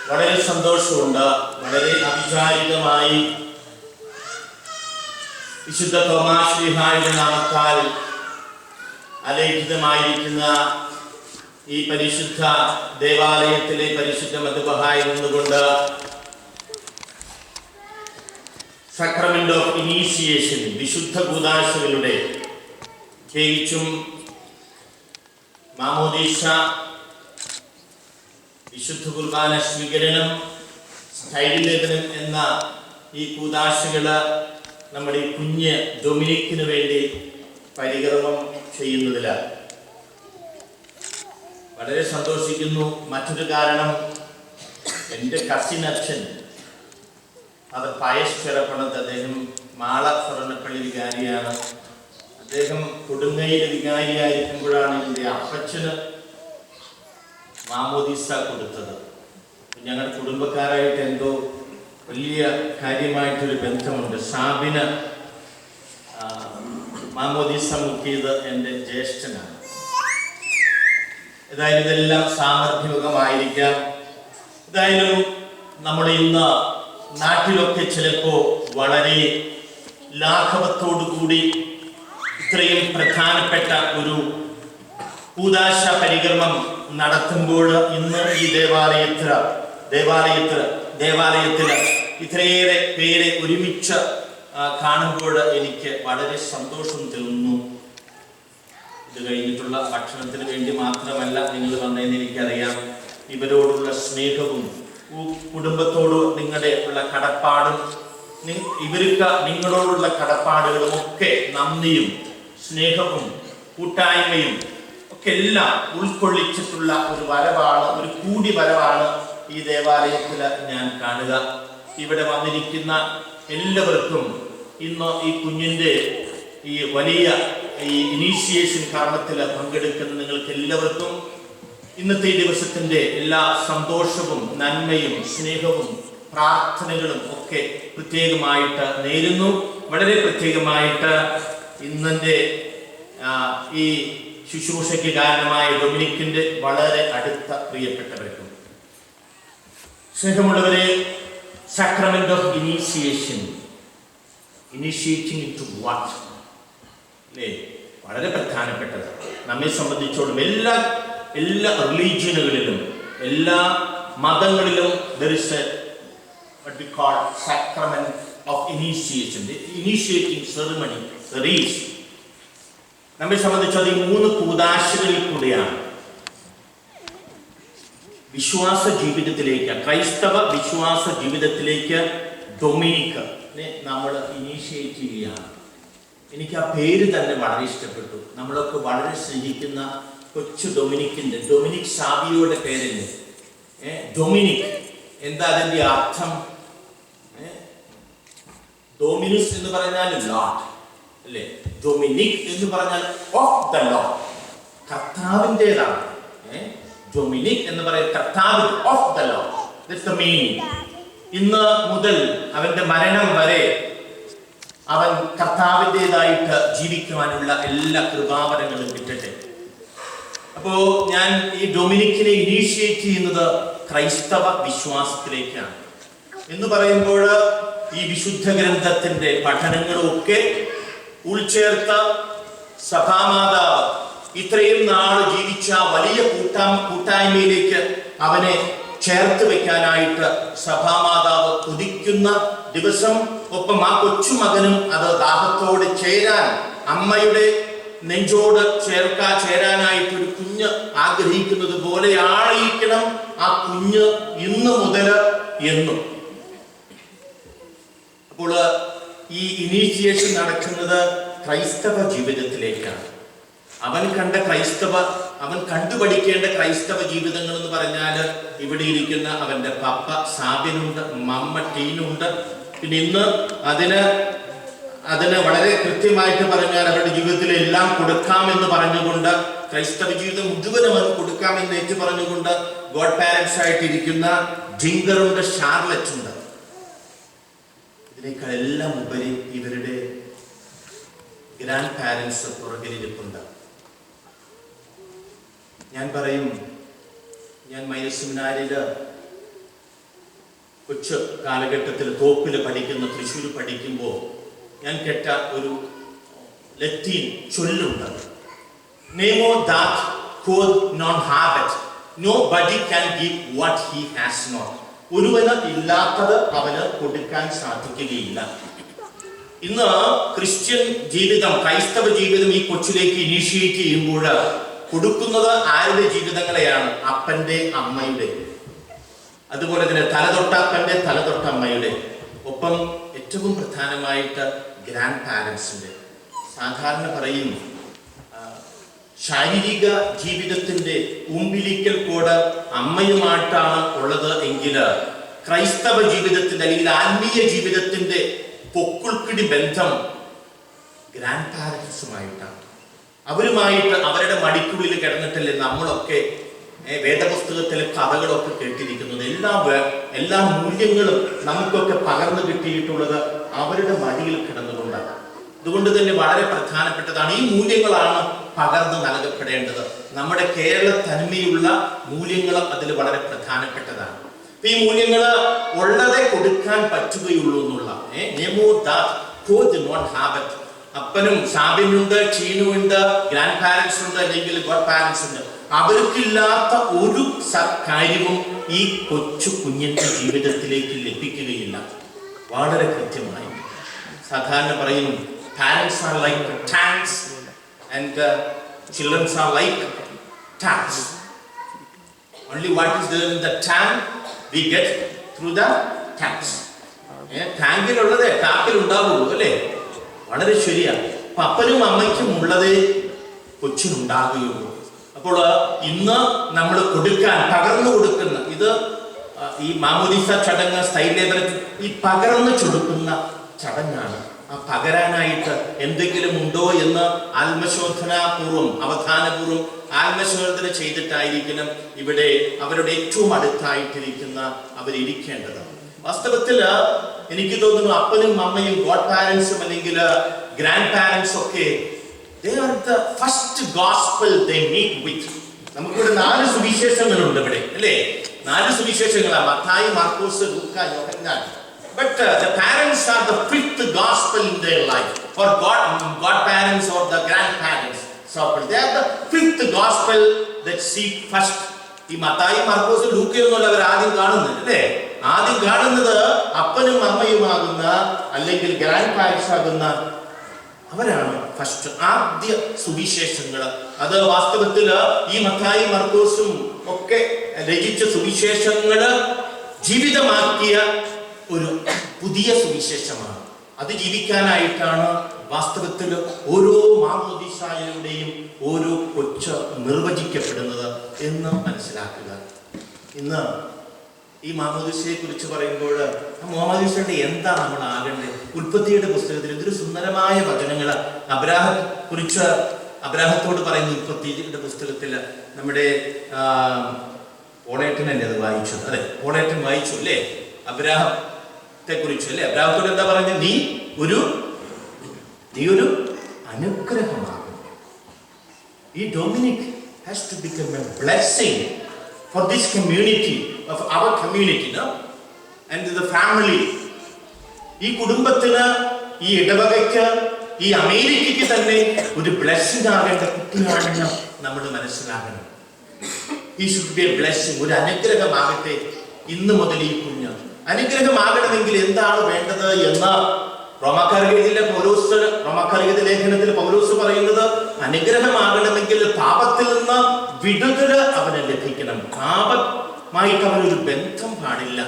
Speaker 3: വളരെ സന്തോഷമുണ്ട്. വളരെ അവിചാരിതമായി വിശുദ്ധ തോമാസ് ശ്ലീഹായുടെ നാമത്താൽ അലേഖിതമായിരിക്കുന്ന ഈ പരിശുദ്ധ ദേവാലയത്തിലെ പരിശുദ്ധ മദ്ബഹായിൽ നിന്നുകൊണ്ട് സക്രമെന്റ് ഓഫ് ഇനീഷിയേഷൻ, വിശുദ്ധ കൂദാശകളുടെ, പ്രത്യേകിച്ചും മാമോദീസ, വിശുദ്ധ കുർബാന സ്വീകരണം, സ്ഥൈര്യലേഖനം എന്ന ഈ കൂദാശകള് നമ്മുടെ ഈ കുഞ്ഞ് ഡൊമിനിക്കിന് വേണ്ടി പരികർമ്മം ചെയ്യുന്നതിലാണ് വളരെ സന്തോഷിക്കുന്നു. മറ്റൊരു കാരണം, എൻ്റെ കസിൻ അച്ഛൻ അത് പയസ് ചെറപ്പണത്ത്, അദ്ദേഹം മാള സ്വർണ്ണപ്പള്ളി വികാരിയാണ്. അദ്ദേഹം കൊടുങ്ങയിൽ വികാരിയായിരിക്കുമ്പോഴാണ് എൻ്റെ അപ്പച്ചന് മാമോദീസ കൊടുത്തത്. ഞങ്ങളുടെ കുടുംബക്കാരായിട്ട് എന്തോ വലിയ കാര്യമായിട്ടൊരു ബന്ധമുണ്ട്. ഷാബിന് മാമോദീസ മുക്കിയത് എൻ്റെ ജ്യേഷ്ഠനാണ്. ഏതായാലും ഇതെല്ലാം സാമർഥ്യമുഖമായിരിക്കാം. ഏതായാലും നമ്മൾ ഇന്ന് നാട്ടിലൊക്കെ ചിലപ്പോൾ വളരെ ലാഘവത്തോടു കൂടി ഇത്രയും പ്രധാനപ്പെട്ട ഒരു കൂദാശ പരികർമ്മം നടത്തുമ്പോൾ ഇന്ന് ഈ ദേവാലയത്തിൽ ഇത്രയേറെ പേരെ ഒരുമിച്ച് കാണുമ്പോൾ എനിക്ക് വളരെ സന്തോഷം തോന്നുന്നു. ഇത് കഴിഞ്ഞിട്ടുള്ള ഭക്ഷണത്തിന് വേണ്ടി മാത്രമല്ല നിങ്ങൾ വന്നതെന്ന് എനിക്കറിയാം. ഇവരോടുള്ള സ്നേഹവും കുടുംബത്തോട് നിങ്ങളുടെ ഉള്ള കടപ്പാടും ഇവർക്ക് നിങ്ങളോടുള്ള കടപ്പാടുകളും ഒക്കെ നന്ദിയും സ്നേഹവും കൂട്ടായ്മയും ഒക്കെ എല്ലാം ഉൾക്കൊള്ളിച്ചിട്ടുള്ള ഒരു വരവാണ്, ഒരു കൂടി വരവാണ് ഈ ദേവാലയത്തിൽ ഞാൻ കാണുക. ഇവിടെ വന്നിരിക്കുന്ന എല്ലാവർക്കും ഇന്ന് ഈ കുഞ്ഞിൻ്റെ ഈ വലിയ ഈ ഇനീഷിയേഷൻ കർമ്മത്തിൽ പങ്കെടുക്കുന്ന നിങ്ങൾക്ക് എല്ലാവർക്കും ഇന്നത്തെ ഈ ദിവസത്തിൻ്റെ എല്ലാ സന്തോഷവും നന്മയും സ്നേഹവും പ്രാർത്ഥനകളും ഒക്കെ പ്രത്യേകമായിട്ട് നേരുന്നു. വളരെ പ്രത്യേകമായിട്ട് ഇന്നത്തെ ഈ ശുശ്രൂഷയ്ക്ക് കാരണമായ ഡൊമിനിക്കിൻ്റെ വളരെ അടുത്ത പ്രിയപ്പെട്ടവർക്കും. സ്നേഹമുള്ളവരെ, sacrament of initiation, initiating into what അല്ലേ, വളരെ പ്രധാനപ്പെട്ടത്. നമ്മെ സംബന്ധിച്ചോളം എല്ലാ റിലീജിയനുകളിലും എല്ലാ മതങ്ങളിലും there is a what we call sacrament of initiation, the initiating ceremony. There is നമ്മെ സംബന്ധിച്ചത് ഈ 3 കൂദാശകളിൽ കൂടിയാണ് വിശ്വാസ ജീവിതത്തിലേക്ക്, ക്രൈസ്തവ വിശ്വാസ ജീവിതത്തിലേക്ക് ഡൊമിനിക് നമ്മൾ ഇനീഷ്യേറ്റ് ചെയ്യുകയാണ്. എനിക്ക് ആ പേര് തന്നെ വളരെ ഇഷ്ടപ്പെട്ടു. നമ്മളൊക്കെ വളരെ സ്നേഹിക്കുന്ന കൊച്ചു ഡൊമിനിക് സാവിയോയുടെ പേരല്ലേ ഡൊമിനിക്. എന്താ അതിൻ്റെ അർത്ഥം? ഡൊമിനിസ് എന്ന് പറഞ്ഞാൽ ലോർഡ് അല്ലേ, ഡൊമിനിക് എന്ന് പറഞ്ഞാൽ ഓഫ് ദ ലോർഡ്, കർത്താവിൻ്റെതാണ്. ഡൊമിനിക് എന്ന് പറയുന്നത് കർത്താവ്, of the Lord. That's the meaning. ഇന്ന് മുതൽ അവന്റെ മരണം വരെ അവൻ കർത്താവിൻ്റെതായിട്ട് ജീവിക്കുവാനുള്ള എല്ലാ കൃപാവരങ്ങളും കിട്ടട്ടെ. അപ്പോ ഞാൻ ഈ ഡൊമിനിക്കിനെ ഇനീഷ്യേറ്റ് ചെയ്യുന്നത് ക്രൈസ്തവ വിശ്വാസത്തിലേക്കാണ് എന്ന് പറയുമ്പോൾ ഈ വിശുദ്ധ ഗ്രന്ഥത്തിന്റെ പഠനങ്ങളൊക്കെ ഉൾച്ചേർത്ത സഭാമാതാവ് ഇത്രയും നാൾ ജീവിച്ച വലിയ കൂട്ടായ്മയിലേക്ക് അവനെ ചേർത്ത് വെക്കാനായിട്ട് സഭാമാതാവ് കുതിക്കുന്ന ദിവസം, ഒപ്പം ആ കൊച്ചുമകനും അത് ദാഹത്തോടെ ചേരാൻ, അമ്മയുടെ നെഞ്ചോട് ചേരാനായിട്ട് ഒരു കുഞ്ഞ് ആഗ്രഹിക്കുന്നത് പോലെ ആയിരിക്കണം ആ കുഞ്ഞ് ഇന്ന് മുതൽ എന്നും. അപ്പോൾ ഈ ഇനീഷിയേഷൻ നടക്കുന്നത് ക്രൈസ്തവ ജീവിതത്തിലേക്കാണ്. അവൻ കണ്ടുപഠിക്കേണ്ട ക്രൈസ്തവ ജീവിതങ്ങൾ എന്ന് പറഞ്ഞാൽ ഇവിടെ ഇരിക്കുന്ന അവന്റെ പപ്പ സാബിനുണ്ട്, മമ്മ ടീനുണ്ട്. പിന്നെ ഇന്ന് അതിന് വളരെ കൃത്യമായിട്ട് പറഞ്ഞാൽ അവരുടെ ജീവിതത്തിൽ എല്ലാം കൊടുക്കാമെന്ന് പറഞ്ഞുകൊണ്ട്, ക്രൈസ്തവ ജീവിതം മുഴുവനും അത് കൊടുക്കാമെന്ന് ഏറ്റു പറഞ്ഞുകൊണ്ട് ഗോഡ് പാരന്റ്സ് ആയിട്ടിരിക്കുന്ന ജിങ്കറുണ്ട്, ഷാർലറ്റ് ഉണ്ട്. ഇതിനേക്കാൾ എല്ലാം ഉപരി ഇവരുടെ ഗ്രാൻഡ് പാരന്റ്സ് പുറകിലിരിപ്പുണ്ട്. ഞാൻ പറയും, ഞാൻ മൈനർ സെമിനാരിയില് കൊച്ചു കാലഘട്ടത്തിൽ തോപ്പിൽ പഠിക്കുന്ന, തൃശ്ശൂർ പഠിക്കുമ്പോൾ ഞാൻ കേട്ട ഒരു ലത്തീൻ ചൊല്ലുണ്ട്. നെമോ ദാറ്റ് quod non habet, nobody can give what he has not. ഒരുവന് ഇല്ലാത്തത് അവന് കൊടുക്കാൻ സാധിക്കുകയില്ല. ഇന്ന് ക്രിസ്ത്യൻ ജീവിതം, ക്രൈസ്തവ ജീവിതം ഈ കൊച്ചിലേക്ക് ഇനീഷ്യേറ്റ് ചെയ്യുമ്പോൾ കൊടുക്കുന്നത് ആരുടെ ജീവിതങ്ങളെയാണ്? അപ്പന്റെ, അമ്മയുടെ. അതുപോലെ തന്നെ തലതൊട്ടപ്പന്റെ, തലതൊട്ടമ്മയുടെ. ഒപ്പം ഏറ്റവും പ്രധാനമായിട്ട് ഗ്രാൻഡ് പാരന്റ്സിന്റെ. സാധാരണ പറയും, ശാരീരിക ജീവിതത്തിന്റെ ഉംബിലിക്കൽ കോഡ് അമ്മയുമായിട്ടാണ് ഉള്ളത് എങ്കിൽ ക്രൈസ്തവ ജീവിതത്തിന്റെ അല്ലെങ്കിൽ ആത്മീയ ജീവിതത്തിന്റെ പൊക്കുൾക്കിടി ബന്ധം ഗ്രാൻഡ് പാരന്റ്സുമായിട്ടാണ്. അവരുമായിട്ട് അവരുടെ മടിക്കുള്ളിൽ കിടന്നിട്ടല്ലേ നമ്മളൊക്കെ വേദപുസ്തകത്തിലെ കഥകളൊക്കെ കേട്ടിരിക്കുന്നത്. എല്ലാ മൂല്യങ്ങളും നമുക്കൊക്കെ പകർന്നു കിട്ടിയിട്ടുള്ളത് അവരുടെ മടിയിൽ കിടന്നുകൊണ്ടാണ്. അതുകൊണ്ട് തന്നെ വളരെ പ്രധാനപ്പെട്ടതാണ്. ഈ മൂല്യങ്ങളാണ് പകർന്നു നൽകപ്പെടേണ്ടത്. നമ്മുടെ കേരള തനിമയുള്ള മൂല്യങ്ങൾ അതിൽ വളരെ പ്രധാനപ്പെട്ടതാണ്. ഈ മൂല്യങ്ങൾ ഉള്ളതേ കൊടുക്കാൻ പറ്റുകയുള്ളൂ എന്നുള്ള അപ്പനും സാബിനുണ്ട്, ചീനുണ്ട്, ഗ്രാൻഡ് പാരന്റ്സ് ഉണ്ട്, അല്ലെങ്കിൽ ഗോഡ് പാരന്റ്സ് ഉണ്ട്. അവർക്കില്ലാത്ത ഒരു കാര്യവും ഈ കൊച്ചു കുഞ്ഞിന്റെ ജീവിതത്തിലേക്ക് ലഭിക്കുകയില്ല. വളരെ കൃത്യമായി സാധാരണ പറയും, parents are like tanks and children are like taps. Only what is there in the tank we get through the taps. ടാങ്കിലുള്ളതേ ടാപ്പിൽ ഉണ്ടാവുള്ളൂ അല്ലേ? വളരെ ശരിയാണ്. അപ്പനും അമ്മയ്ക്കും ഉള്ളതേ കൊച്ചിനുണ്ടാകുകയുള്ളൂ. അപ്പോൾ ഇന്ന് നമ്മൾ പകർന്നു കൊടുക്കുന്ന ഇത് ഈ മാമോദീസ ചടങ്ങ്, സ്ഥൈര്യത്തിൽ ഈ പകർന്നു കൊടുക്കുന്ന ചടങ്ങാണ്. ആ പകരാനായിട്ട് എന്തെങ്കിലും ഉണ്ടോ എന്ന് ആത്മശോധനാപൂർവം, അവധാനപൂർവം ആത്മശോധന ചെയ്തിട്ടായിരിക്കണം ഇവിടെ അവരുടെ ഏറ്റവും അടുത്തായിട്ടിരിക്കുന്ന അവരിയ്ക്കേണ്ടത്. വാസ്തവത്തിൽ എനിക്ക് തോന്നുന്നു അപ്പനും അമ്മയും ഗോഡ് പാരന്റ്സും അല്ലെങ്കിൽ ഗ്രാൻഡ് പാരന്റ്സ് ഒക്കെ they are the first gospel they meet with. നമുക്കിവിടെ 4 സുവിശേഷങ്ങളുണ്ട് ഇവിടെ അല്ലേ? 4 സുവിശേഷങ്ങളാണ്, മത്തായി, മാർക്കോസ്, ലൂക്ക, യോഹന്നാൻ. But the parents are the 5th gospel in their life, or God parents or the grandparents. So they are the 5th gospel that seek first. ഈ മത്തായി, മാർക്കോസ്, ലൂക്കയൊന്നുമല്ല അവർ ആദ്യം കാണുന്നത് അല്ലേ? ആദ്യം കാണുന്നത് അപ്പനും അമ്മയുമാകുന്ന അല്ലെങ്കിൽ ഗ്രാൻഡ് പാരന്റ്സ് ആകുന്ന അവരാണ് ഫസ്റ്റ്, ആദ്യ സുവിശേഷങ്ങൾ. അത് വാസ്തവത്തിൽ ഈ മത്തായി, മാർക്കോസും ഒക്കെ രചിച്ച സുവിശേഷങ്ങൾ ജീവിതമാക്കിയ ഒരു പുതിയ സുവിശേഷമാണ്. അത് ജീവിക്കാനായിട്ടാണ് വാസ്തവത്തിൽ ഓരോ മാമോദീസായുടെയും ഓരോ കൊച്ച് നിർവചിക്കപ്പെടുന്നത് എന്ന് മനസ്സിലാക്കുക. ഇന്ന് ഈ മാമോദീസയെ കുറിച്ച് പറയുമ്പോൾ ആ മാമോദീസയുടെ എന്താ നമ്മൾ ആകേണ്ടത്? ഉൽപ്പത്തിയുടെ പുസ്തകത്തിൽ എന്തൊരു സുന്ദരമായ വചനങ്ങൾ അബ്രാഹത്തോട് പറയുന്ന ഉൽപ്പത്തിയുടെ പുസ്തകത്തിൽ. നമ്മുടെ പോളേട്ടനല്ലേ അത് വായിച്ചത്? അതെ, പോളേട്ടൻ വായിച്ചു അല്ലേ അബ്രാഹത്തെ കുറിച്ച് അല്ലേ? അബ്രാഹത്തോട് എന്താ പറഞ്ഞത്? നീ ഒരു അനുഗ്രഹമാകും. ഈ Dominic has to become a blessing for this community, of our community, no? And the family. ഈ കുടുംബത്തിന്, ഈ ഇടവകയ്ക്ക്, ഈ അമേരിക്കയ്ക്ക് തന്നെ ഒരു ബ്ലെസ്സിംഗ് ആകേണ്ട കുട്ടിയാണെന്ന് നമ്മൾ മനസ്സിലാക്കണം. ഈ ഷുഡ് ബി എ ബ്ലെസ്സിംഗ്, ഒരു അനുഗ്രഹമാകട്ടെ ഇന്ന് മുതൽ ഈ കുഞ്ഞ്. അനുഗ്രഹമാകണമെങ്കിൽ എന്താണ് വേണ്ടത് എന്ന് റോമാക്കാരുടെ ലേഖനത്തിൽ പൗലോസ് പറയുന്നത്, അനുഗ്രഹമാകണമെങ്കിൽ പാപത്തിൽ നിന്ന് വിടുതൽ അവന് ലഭിക്കണം. പാപമായിട്ട് അവനൊരു ബന്ധം പാടില്ല.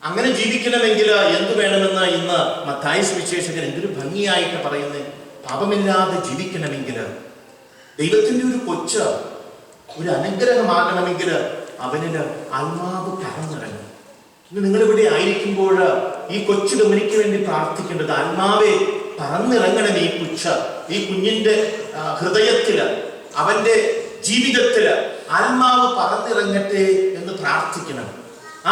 Speaker 3: അങ്ങനെ ജീവിക്കണമെങ്കിൽ എന്ത് വേണമെന്ന് ഇന്ന് മത്തായി സുവിശേഷകൻ എന്തൊരു ഭംഗിയായിട്ട് പറയുന്നത്. പാപമില്ലാതെ ജീവിക്കണമെങ്കിൽ, ദൈവത്തിന്റെ ഒരു കൊച്ച് ഒരു അനുഗ്രഹമാകണമെങ്കിൽ അവനില് ആത്മാവ് കറന്നിറങ്ങും. ഇന്ന് നിങ്ങളിവിടെ ആയിരിക്കുമ്പോൾ ഈ കൊച്ചു ഡൊമിനിക്ക് വേണ്ടി പ്രാർത്ഥിക്കേണ്ടത്, ആത്മാവെ പറന്നിറങ്ങണം ഈ കുഞ്ഞിന്റെ ഹൃദയത്തില്, അവന്റെ ജീവിതത്തില് ആത്മാവ് പറന്നിറങ്ങട്ടെ എന്ന് പ്രാർത്ഥിക്കണം.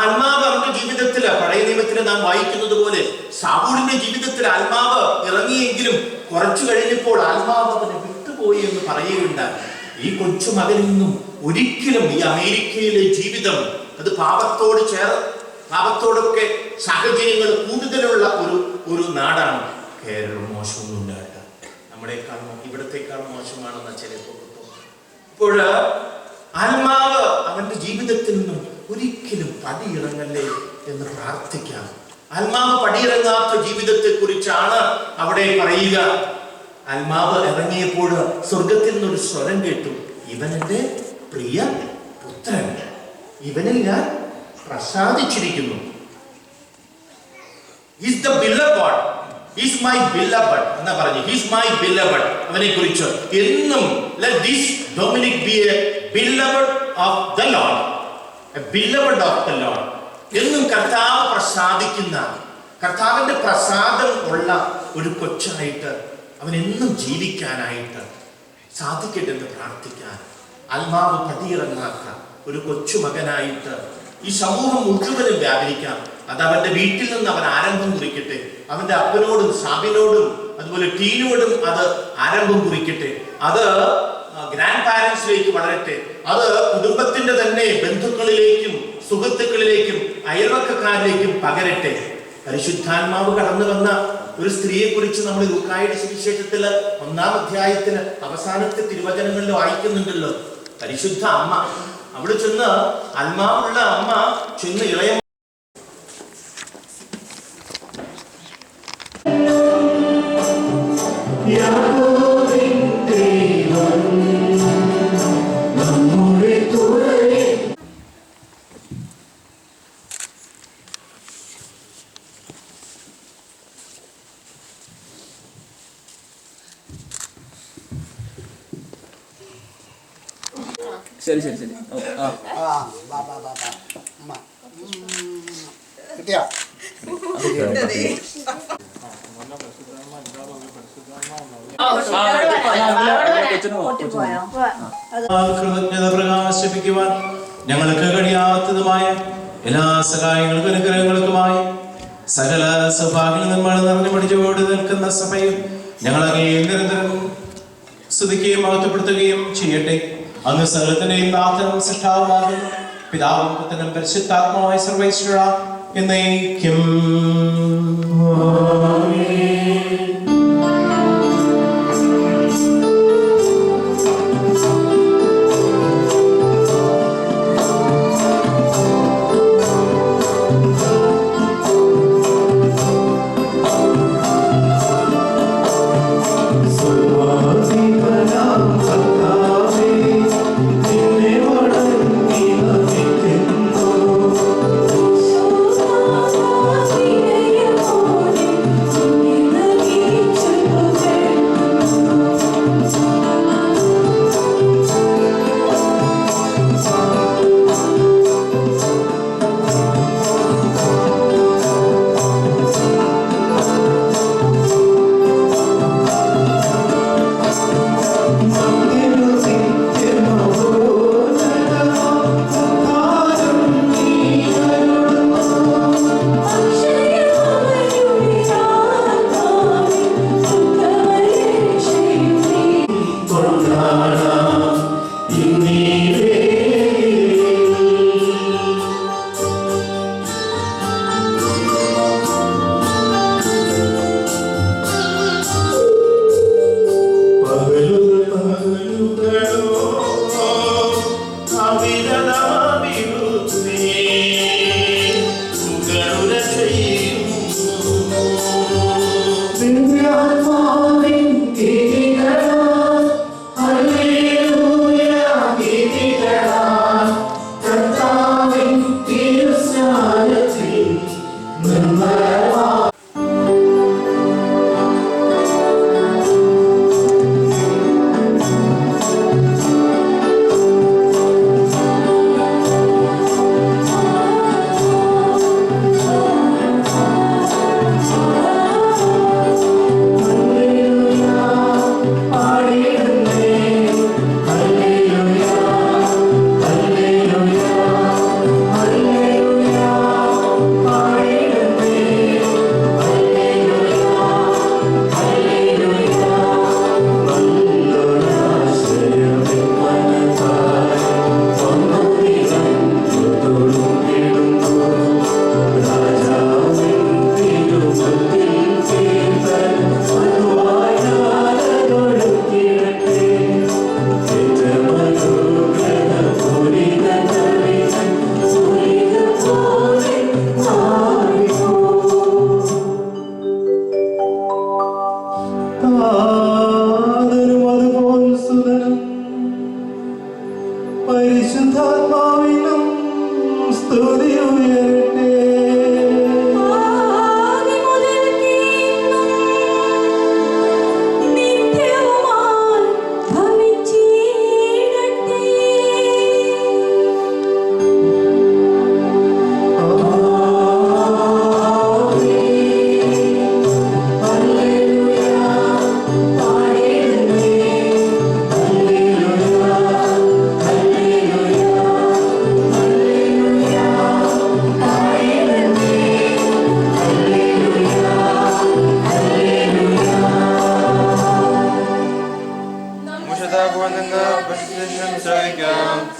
Speaker 3: ആത്മാവ് അവന്റെ ജീവിതത്തില്, പഴയ നിയമത്തിൽ നാം വായിക്കുന്നത് പോലെ ശൗലിന്റെ ജീവിതത്തിൽ ആത്മാവ് ഇറങ്ങിയെങ്കിലും കുറച്ചു കഴിഞ്ഞപ്പോൾ ആത്മാവ് അവനെ വിട്ടുപോയി എന്ന് പറയുകയുണ്ടായി. ഈ കൊച്ചു മകനിൽ നിന്നും ഒരിക്കലും ഈ അമേരിക്കയിലെ ജീവിതം അത് പാപത്തോടൊക്കെ സാഹചര്യങ്ങൾ കൂടുതലുള്ള ഒരു നാടാണ്. കേരളം മോശമൊന്നുമില്ല കേട്ടോ, ഇവിടത്തെക്കാൾ മോശമാണെന്ന് ചിലപ്പോൾ തോന്നുന്നു. ഇപ്പോൾ ആത്മാവ് അവന്റെ ജീവിതത്തിൽ നിന്നും ഒരിക്കലും പടിയിറങ്ങല്ലേ എന്ന് പ്രാർത്ഥിക്കാം. ആത്മാവ് പടിയിറങ്ങാത്ത ജീവിതത്തെ കുറിച്ചാണ് അവിടെ പറയുക. ആത്മാവ് ഇറങ്ങിയപ്പോൾ സ്വർഗത്തിൽ നിന്നൊരു സ്വരം കേട്ടു, ഇവൻ എൻ്റെ പ്രിയ പുത്രൻ, ഇവനിൽ ഞാൻ പ്രസാദിച്ചിരിക്കുന്നു. He's the beloved. He's my beloved എന്നാ പറഞ്ഞു. He's my beloved. അവനെ കുറിച്ച് എന്നും let this Dominic be a beloved of the Lord. A beloved of the Lord. എന്നും കർത്താവ് പ്രസാദിക്കുന്ന, കർത്താവിന്റെ പ്രസാദം ഉള്ള ഒരു കൊച്ചായിട്ട് അവൻ എന്നും ജീവിക്കാനായിട്ട് സാധിക്കട്ടെ എന്ന് പ്രാർത്ഥിക്കാൻ. ആത്മാവ് പടിയിറങ്ങാത്ത ഒരു കൊച്ചുമകനായിട്ട് ഈ സമൂഹം മുഴുവനും വ്യാപരിക്കാം. അത് അവന്റെ വീട്ടിൽ നിന്ന് അവൻ ആരംഭം കുറിക്കട്ടെ. അവന്റെ അപ്പനോടും സാബിനോടും അതുപോലെ ടീനോടും അത് ആരംഭം കുറിക്കട്ടെ. അത് ഗ്രാൻഡ് പാരന്റ്സിലേക്ക് വളരട്ടെ. അത് കുടുംബത്തിന്റെ തന്നെ ബന്ധുക്കളിലേക്കും സുഹൃത്തുക്കളിലേക്കും അയൽവക്കക്കാരിലേക്കും പകരട്ടെ. പരിശുദ്ധാത്മാവ് കടന്നു വന്ന ഒരു സ്ത്രീയെ കുറിച്ച് നമ്മൾ ലൂക്കായുടെ സുവിശേഷത്തില് 1-ാം അധ്യായത്തിന് അവസാനത്തെ തിരുവചനങ്ങളിൽ വായിക്കുന്നുണ്ടല്ലോ. പരിശുദ്ധ അമ്മ, അവിടെ ചെന്ന് ആത്മാവുള്ള അമ്മ ചെന്ന് ഇളയ
Speaker 7: ശരി
Speaker 2: കിട്ടിയാ
Speaker 4: കൃതജ്ഞത പ്രകാശിപ്പിക്കുവാൻ ഞങ്ങൾക്ക് കഴിയാത്തതുമായ എല്ലാ സഹായങ്ങൾക്കും അനുഗ്രഹങ്ങൾക്കുമായി സകല സൗഭാഗ്യങ്ങൾ നമ്മൾ നിറഞ്ഞു പിടിച്ചോട് നിൽക്കുന്ന സഭയിൽ ഞങ്ങൾ അങ്ങയെ നിരന്തരം സ്തുതിക്കുകയും മഹത്വപ്പെടുത്തുകയും ചെയ്യട്ടെ. അങ്ങ് സകലത്തിന്റെയും നാഥനും സൃഷ്ടാവുമാകുന്നു. പിതാവും പുത്രനും പരിശുദ്ധാത്മാവായ സർവ്വേശ്വര എന്നേക്കും.
Speaker 11: Oh
Speaker 8: താതനും അതുപോൽ സുതനും പരിശുദ്ധാത്മാവിനും സ്തുതി ഉയരട്ടെ.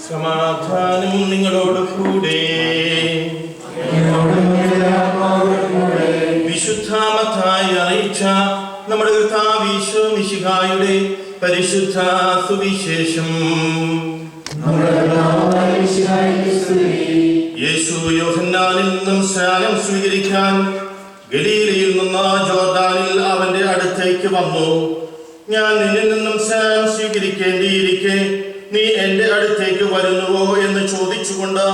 Speaker 6: സമാധാനം നിങ്ങളോട് കൂടെ. വിശുദ്ധ മത്തായി അറിയിച്ച നമ്മുടെ കർത്താവ് ഈശോ മിശിഹായുടെ പരിശുദ്ധ സുവിശേഷം. യേശു യോഹന്നാനിൽ നിന്നും സ്നാനം സ്വീകരിക്കാൻ ഗലീലയിൽ നിന്ന് ജോർദാനിൽ അവന്റെ അടുത്തേക്ക് വന്നു. ഞാൻ നിന്നിൽ നിന്നും സ്നാനം സ്വീകരിക്കേണ്ടിയിരിക്കെ നീ എന്റെ അടുത്തേക്ക് വരുന്നുവോ എന്ന് ചോദിച്ചുകൊണ്ട്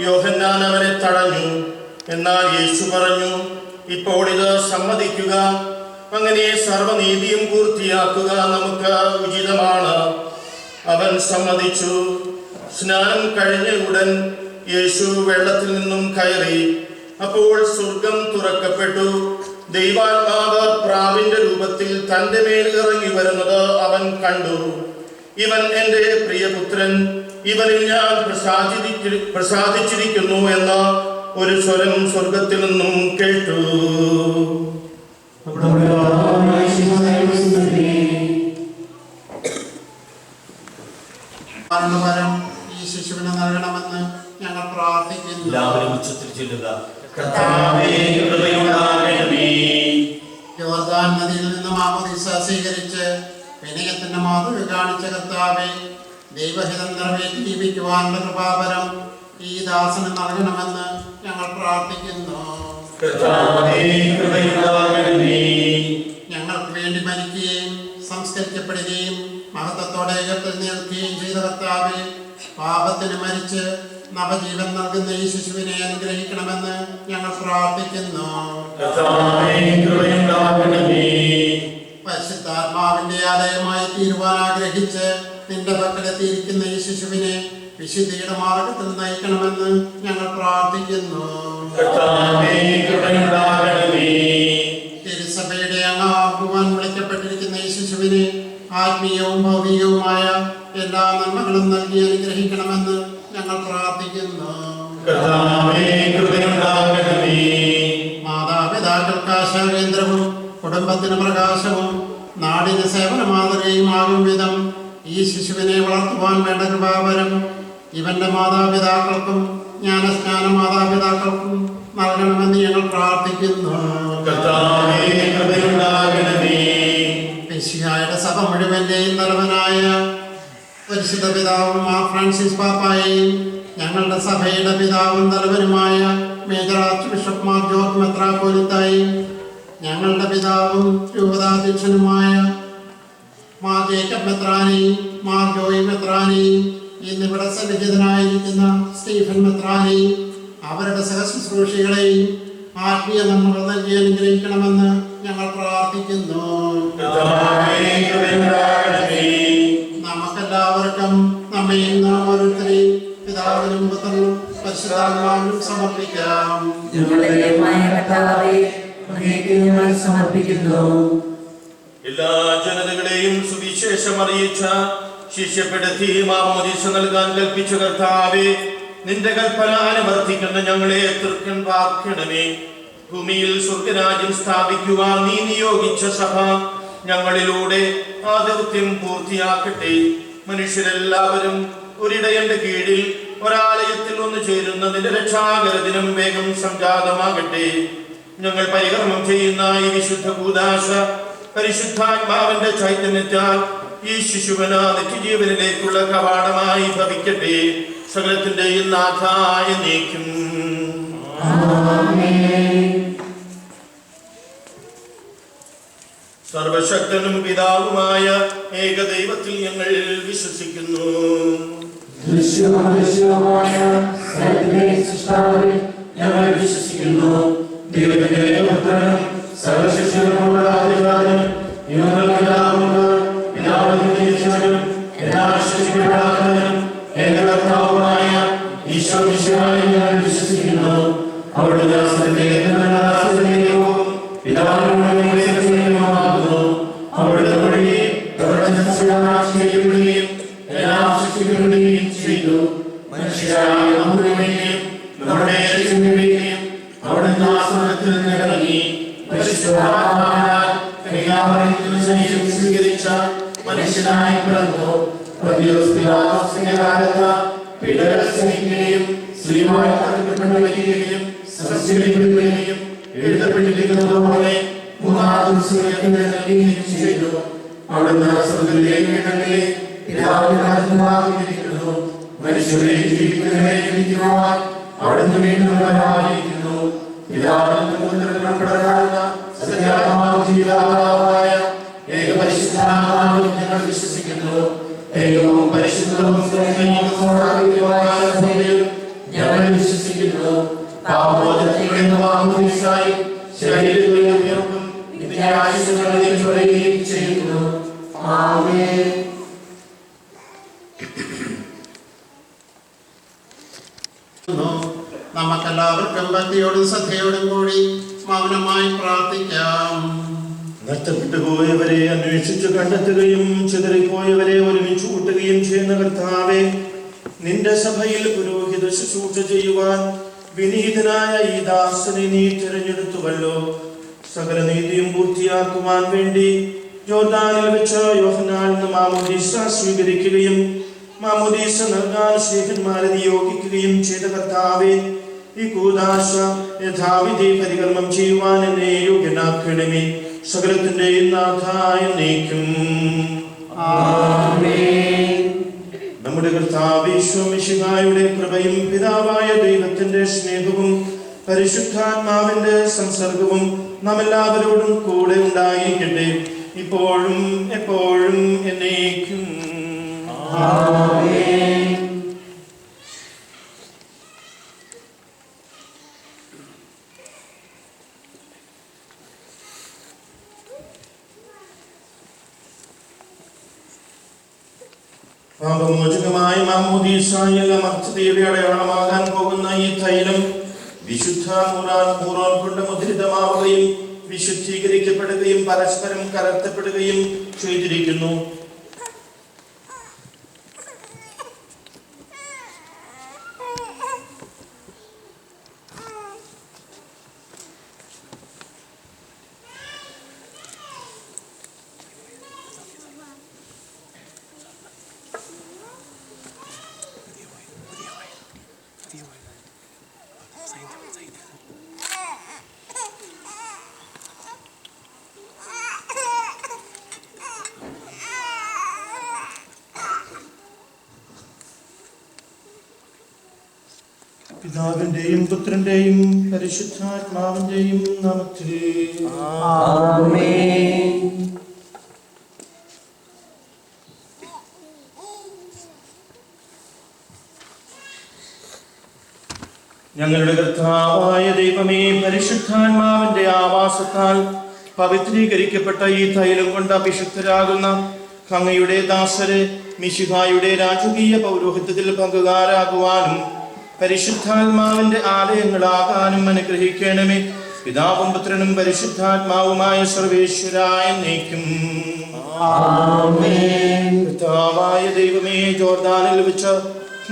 Speaker 6: യോഹന്നാൻ അവനെ തടഞ്ഞു. എന്നാൽ യേശു പറഞ്ഞു, ഇപ്പോൾ ഇത് സമ്മതിക്കുക, അങ്ങനെ സർവ്വനീതിയും പൂർത്തിയാക്കുക നമുക്ക് ഉചിതമാണ്. അവൻ സമ്മതിച്ചു. സ്നാനം കഴിഞ്ഞ ഉടൻ യേശു വെള്ളത്തിൽ നിന്നും കയറി. അപ്പോൾ സ്വർഗം തുറക്കപ്പെട്ടു. ദൈവാത്മാവ് പ്രാവിന്റെ രൂപത്തിൽ തന്റെ മേൽ ഇറങ്ങി വരുന്നത് അവൻ കണ്ടു. ഇവൻ എന്റെ പ്രിയപുത്രൻ, ഇവനിൽ ഞാൻ പ്രസാദിച്ചിരിക്കുന്നു എന്ന ഒരു സ്വരം സ്വർഗത്തിൽ നിന്നും കേട്ടു.
Speaker 2: ഈ ശിശുവിനെ നൽകണമെന്ന് ഞങ്ങൾ പ്രാർത്ഥിക്കുന്നു.
Speaker 6: എല്ലാവരും ഉച്ചത്തിൽ ചൊല്ലുക. കർത്താവേ, കൃപയുണ്ടാകണമേ.
Speaker 2: യോർദാൻ നദിയിൽ നിന്ന് മാമോദീസ സ്വീകരിച്ച് വിനയത്തിന്റെ മാതൃക കാണിച്ച കർത്താവേ, ദൈവഹിതം നിറവേറ്റി ജീവിക്കുവാനുള്ള കൃപാവരം ഈ ദാസന് നൽകണമെന്ന് ഞങ്ങൾ പ്രാർത്ഥിക്കുന്നു.
Speaker 6: കർത്താവേ, കൃപയുണ്ടാകണമേ.
Speaker 2: ഞങ്ങൾക്ക് വേണ്ടി മരിക്കുകയും സംസ്കരിക്കപ്പെടുകയും മഹത്വത്തോടെ ഉയർത്തെഴുന്നേൽക്കുകയും ചെയ്ത കർത്താവേ, പാപത്തിന് മരിച്ച് നവജീവൻ നൽകുന്ന ഈ ശിശുവിനെ അനുഗ്രഹിക്കണമെന്ന് ഞങ്ങൾ പ്രാർത്ഥിക്കുന്നു. പരിശുദ്ധാത്മാവിന്റെ ആലയമായി തീരുവാൻ ആഗ്രഹിച്ച് നിന്റെ പക്കലെത്തിയിരിക്കുന്ന ഈ ശിശുവിനെ വിശുദ്ധിയുടെ മാർഗത്തിൽ നയിക്കണമെന്ന് ഞങ്ങൾ പ്രാർത്ഥിക്കുന്നു. തിരുസഭയുടെ അംഗമാക്കുവാൻ വിളിക്കപ്പെട്ടിരിക്കുന്ന ഈ ശിശുവിനെ ആത്മീയവും ഭൗതികവുമായ എല്ലാ നന്മകളും നൽകി അനുഗ്രഹിക്കണമെന്ന് ഞങ്ങൾ പ്രാർത്ഥിക്കുന്നു. മാതാപിതാക്കൾക്ക് ആശാകേന്ദ്രവും കുടുംബത്തിന് പ്രകാശവും നാടിന് സേവന മാതൃകയുമാകും വിധം ഈ ശിശുവിനെ വളർത്തുവാൻ വേണ്ട കൃപാവരം ഇവന്റെ മാതാപിതാക്കൾക്കും ജ്ഞാനസ്നാന മാതാപിതാക്കൾക്കും നൽകണമെന്ന് ഞങ്ങൾ പ്രാർത്ഥിക്കുന്നു. മിശിഹായുടെ സഭ മുഴുവന്റെയും തലവനായ പരിശുദ്ധ പിതാവും മാർ ഫ്രാൻസിസ് പാപ്പായെയും ഞങ്ങളുടെ സഭയുടെ പിതാവും തലവനുമായ major archbishop Mar George മെത്രാപ്പോലിത്തായും ഞങ്ങളുടെ പിതാവും രൂപതാധ്യക്ഷനുമായ മാർ ജേക്കബ് മെത്രാനെയും മാർ ജോയി മെത്രാനെയും ഇന്നിവിടെ സന്നിഹിതനായിരിക്കുന്ന സ്റ്റീഫൻ മെത്രാനെയും അവരുടെ സഹശുശ്രൂഷികളെയും ആത്മീയ നന്മകൾ നൽകി അനുഗ്രഹിക്കണമെന്ന് ഞങ്ങൾ പ്രാർത്ഥിക്കുന്നു. നമുക്കെല്ലാവർക്കും നമ്മയും നാം ഓരോരുത്തരെയും പിതാവിനും പുത്രനും പരിശുദ്ധാത്മാവിനും സമർപ്പിക്കാം.
Speaker 6: എല്ലാ ജനതകളെയും സുവിശേഷം അറിയിച്ച ശിഷ്യപ്പെടുത്തി മാമോദീസ നൽകാൻ കൽപ്പിച്ച കർത്താവേ, നിന്റെ കൽപ്പന അനുവർത്തിക്കുന്ന ഞങ്ങളെ തൃക്കൺ പാർക്കണമേ. ഭൂമിയിൽ സ്വർഗരാജ്യം സ്ഥാപിക്കുവാൻ നീ നിയോഗിച്ച സഭ ഞങ്ങളിലൂടെ ആ ദൗത്യം പൂർത്തിയാക്കട്ടെ. മനുഷ്യരെല്ലാവരും ഒരിടയന്റെ കീഴിൽ ഒരാലയത്തിൽ ഒന്ന് ചേരുന്നതിന്റെ രക്ഷാകരദിനം വേഗം സംജാതമാകട്ടെ. ഞങ്ങൾ പരികർമ്മം ചെയ്യുന്ന ഈ വിശുദ്ധ കൂദാശ പരിശുദ്ധാത്മാവിന്റെ ചൈതന്യത്താൽ ഈ ശിശുവിന് നിത്യജീവനിലേക്കുള്ള കവാടമായി ഭവിക്കട്ടെ. സകലത്തിന്റെയും നാഥായ നീക്കും. സർവശക്തനും പിതാവുമായ ഏകദൈവത്തിൽ ഞങ്ങൾ വിശ്വസിക്കുന്നു.
Speaker 8: ഞങ്ങൾ വിശ്വസിക്കുന്നു. ദൈവത്തിന്റെ പുത്രനും സർവശക്തനുമുള്ള അധികാരം ഞങ്ങൾക്കെല്ലാമുണ്ട്. പിതാവിനും ജനിച്ചവനും എന്നാൽ സൃഷ്ടിക്കപ്പെടാത്തവനും ഏകകർത്താവുമായ ഈശോ മിശിഹായെ ഞങ്ങൾ വിശ്വസിക്കുന്നു. അവിടുന്ന് പിതാവിനോടുമാകുന്നു. അവിടുത്തെ വഴി പ്രപഞ്ചം എല്ലാം സൃഷ്ടിക്കപ്പെടുകയും ചെയ്തു. മനുഷ്യരായ നമ്മുടെയും നമ്മുടെ രക്ഷകന്റെയും അവിടുന്ന് ആശ്രമത്തിൽ നിന്നിറങ്ങി പരിശുദ്ധാത്മാവിനാൽ കന്യാമറിയത്തിന് ശരീരം സ്വീകരിച്ച മനുഷ്യനായി പിറന്നു. പന്തിയോസ് പിലാത്തോസിന്റെ കാലത്ത് പീഡകൾ സഹിക്കുകയും സ്ത്രീയുമായി തറക്കപ്പെട്ടു വരികയും സംസ്കരിക്കപ്പെടുകയും എഴുതപ്പെട്ടിരിക്കുന്നതുപോലെ മൂന്നാം ദിവസം എഴുന്നേൽക്കുകയും ചെയ്തു. അവിടുന്ന് സ്വർഗ്ഗത്തിലേക്ക് എഴുന്നള്ളി പിതാവിന്റെ രാജ്യത്തിലിരിക്കുന്നു. മനുഷ്യരെ ജീവിക്കുന്നവരെ വിധിക്കുവാൻ അവിടുന്ന് വീണ്ടും വരാനിരിക്കുന്നു. പിതാവിന്റെ പുത്രനാകുന്ന സത്യാത്മാവ് ജീവദാതാവായ ഏകപരിശുദ്ധാത്മാവിൽ ഞങ്ങൾ വിശ്വസിക്കുന്നു. ഏകവും പരിശുദ്ധവും ഞങ്ങൾ വിശ്വസിക്കുന്നു. പാപബോധത്തിൽ മാമോദീസായി ശരീരത്തിലെ ഉയർപ്പും നിത്യായുസ്സുകളിൽ പറയുകയും ചെയ്യുന്നു. ആമേൻ.
Speaker 2: നമുക്കെല്ലാവർക്കും ഭക്തിയോടും ശ്രദ്ധയോടും കൂടി മൗനമായി പ്രാർത്ഥിക്കാം.
Speaker 6: നഷ്ടപ്പെട്ടു പോയവരെ അന്വേഷിച്ചു കണ്ടെത്തുകയും ചിതറിപ്പോയവരെ ഒരുമിച്ച് കൂട്ടുകയും ചെയ്യുന്ന കർത്താവേ, നിന്റെ സഭയിൽ പുരോഹിത ശുശ്രൂഷ ചെയ്യുവാൻ വിനീതനായ ഈ ദാസനെ നീ തിരഞ്ഞെടുത്തുവല്ലോ. സകല നീതിയും പൂർത്തിയാക്കുവാൻ വേണ്ടി യോർദാനിൽ വെച്ച് യോഹന്നാനിൽ നിന്ന് മാമോദീസ സ്വീകരിക്കുകയും മാമോദീസ നൽകാൻ സ്നേഹന്മാരെ നിയോഗിക്കുകയും ചെയ്ത കർത്താവേ, ഈ കൂദാശ യഥാവിധി പരികർമ്മം ചെയ്യുവാൻ എന്നെ യോഗ്യനാക്കണമേ. സകലത്തിന്റെയും നാഥായ നീക്കും. നമ്മുടെ കർത്താവ് ഈശോ മിശിഹായുടെ കൃപയും പിതാവായ ദൈവത്തിന്റെ സ്നേഹവും പരിശുദ്ധാത്മാവിന്റെ സംസർഗവും നാം എല്ലാവരോടും കൂടെ ഉണ്ടായിരിക്കട്ടെ, ഇപ്പോഴും എപ്പോഴും എന്നേക്കും. പാപമോചകമായ മാമോദീസായെല്ലാം അർത്ഥതയുടെ അടയാളമാകാൻ പോകുന്ന ഈ തൈലം വിശുദ്ധ മൂറാൻ കൊണ്ട് മുദ്രിതമാവുകയും വിശുദ്ധീകരിക്കപ്പെടുകയും പരസ്പരം കലർത്തപ്പെടുകയും ചെയ്തിരിക്കുന്നു. പിതാവിന്റെയും പുത്രന്റെയും പരിശുദ്ധാത്മാവിന്റെയും നാമത്തിൽ ആമേൻ. ഞങ്ങളുടെ കർത്താവായ ദൈവമേ, പരിശുദ്ധാത്മാവിന്റെ ആവാസത്താൽ പവിത്രീകരിക്കപ്പെട്ട ഈ തൈലം കൊണ്ട് അഭിഷിക്തരാകുന്ന അങ്ങയുടെ ദാസരെ മിശിഹായുടെ രാജകീയ പൗരോഹിത്യത്തിൽ പങ്കുകാരാകുവാനും പരിശുദ്ധാത്മാവിന്റെ ആലയങ്ങളാകാനും അനുഗ്രഹിക്കണമേ. പിതാവും പുത്രനും പരിശുദ്ധാത്മാവുമായ സർവേശ്വരായ നീക്കും. കർത്താവായ ദൈവമേ, ജോർദാനിൽ വെച്ച്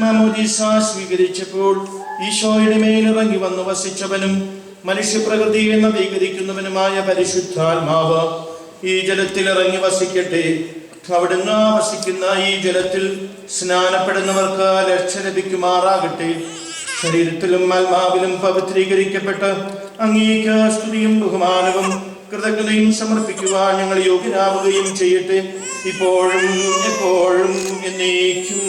Speaker 6: മാമോദീസ സ്വീകരിച്ചപ്പോൾ ഈശോയുടെ മേലിറങ്ങി വന്നു വസിച്ചവനും മനുഷ്യപ്രകൃതിയെ നവീകരിക്കുന്നവനുമായ പരിശുദ്ധാത്മാവ് ഈ ജലത്തിൽ ഇറങ്ങി വസിക്കട്ടെ. അവിടുന്ന് വസിക്കുന്ന ഈ ജലത്തിൽ സ്നാനപ്പെടുന്നവർക്ക് രക്ഷ ലഭിക്കുമാറാകട്ടെ. ശരീരത്തിലും ആത്മാവിലും പവിത്രീകരിക്കപ്പെട്ട് അങ്ങേക്ക് സ്തുതിയും ബഹുമാനവും കൃതജ്ഞതയും സമർപ്പിക്കുവാൻ ഞങ്ങൾ യോഗ്യരാവുകയും ചെയ്യട്ടെ, ഇപ്പോഴും എപ്പോഴും എന്നേക്കും.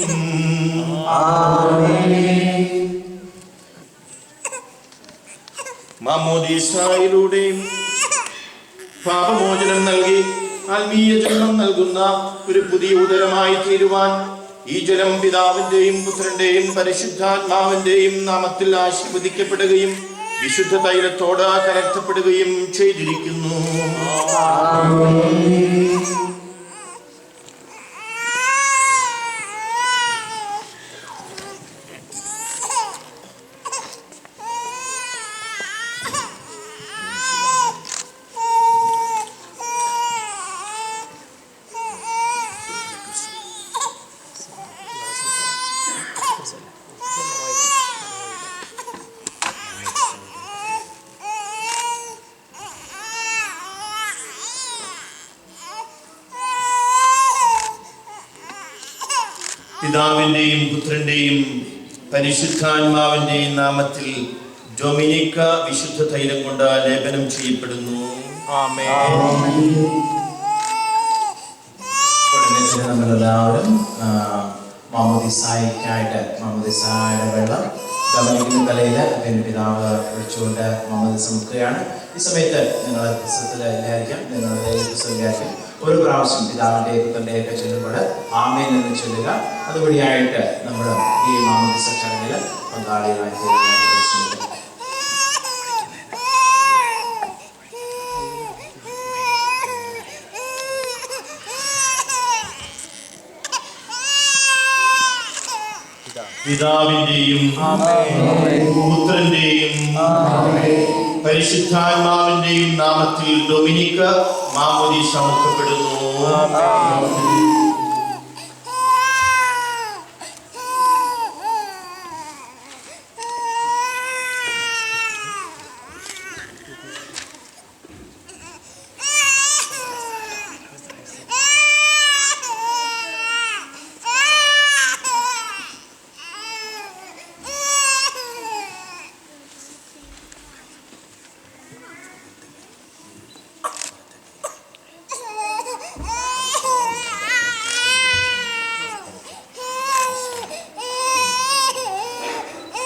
Speaker 6: മാമോദീസായിലൂടെ പാപമോചനം നൽകി ആത്മീയ ജന്മം നൽകുന്ന ഒരു പുതിയ ഉദരമായി തീരുവാൻ ഈ ജലം പിതാവിന്റെയും പുത്രന്റെയും പരിശുദ്ധാത്മാവിന്റെയും നാമത്തിൽ ആശീർവദിക്കപ്പെടുകയും വിശുദ്ധ തൈലത്തോട് കലർത്തപ്പെടുകയും ചെയ്തിരിക്കുന്നു. പിതാവിന്റെയും പുത്രന്റെയും പരിശുദ്ധാത്മാവിന്റെയും നാമത്തിൽ ഡൊമിനിക്ക വിശുദ്ധ തൈലം കൊണ്ട് ലേപനം ചെയ്യപ്പെടുന്നു.
Speaker 4: നമ്മളെല്ലാവരും മാമോദിസായ്ക്കായിട്ട് മാമോദിസായുടെ വെള്ളം ഡൊമിനിക്കിന്റെ തലയിൽ അതിന്റെ പിതാവ് ഒഴിച്ചുകൊണ്ട് മാമോദിസ മുക്കുകയാണ്. ഈ സമയത്ത് നിങ്ങളുടെ പുസ്തകത്തിൽ ഇല്ലായിരിക്കാം, നിങ്ങളുടെ പുസ്തകത്തിലായിരിക്കും ഒരു പ്രാവശ്യം പിതാവിന്റെ പുത്രന്റെയൊക്കെ ചൊല്ലുമ്പോൾ ആമേൻ എന്ന് ചൊല്ലുക. അതുവഴിയായിട്ട് നമ്മൾ ഈ മാമോദിസ ചടങ്ങിൽ പങ്കാളികളായി തീരുവാനായിട്ട് ശ്രമിക്കും.
Speaker 6: പിതാവിന്റെയും പുത്രന്റെയും പരിശുദ്ധാത്മാവിന്റെയും നാമത്തിൽ ഡൊമിനിക്ക മാമോദീസ മുക്കപ്പെടുന്നു.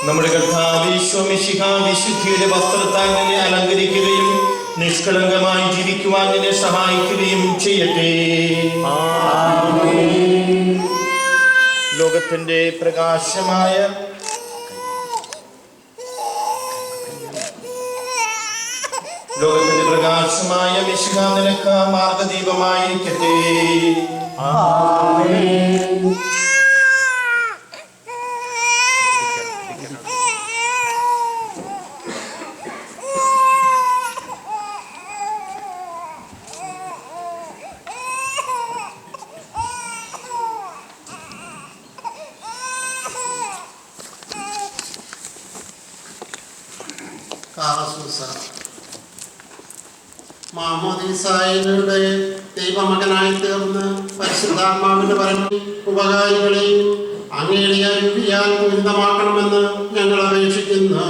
Speaker 6: നമ്മുടെ കർത്താവ് ഈശോമിശിഹാ വിശുദ്ധിയുടെ വസ്ത്രത്താൽ നിന്നെ അലങ്കരിക്കുകയും നിഷ്കളങ്കമായി ജീവിക്കുവാൻ നിന്നെ സഹായിക്കുകയും ചെയ്യട്ടെ. ലോകത്തിന്റെ പ്രകാശമായ മിശിഹാ നിനക്ക് മാർഗദീപമായിരിക്കട്ടെ.
Speaker 2: മാമോദീസായുടെ ദൈവമകനായി തീർന്ന് പരിശുദ്ധാത്മാവിന്റെ പരമ ഉപകാരികളെയും അങ്ങയുടെ അരുവിയാൽ പൂരിതമാക്കണമെന്ന് ഞങ്ങൾ അപേക്ഷിക്കുന്നു.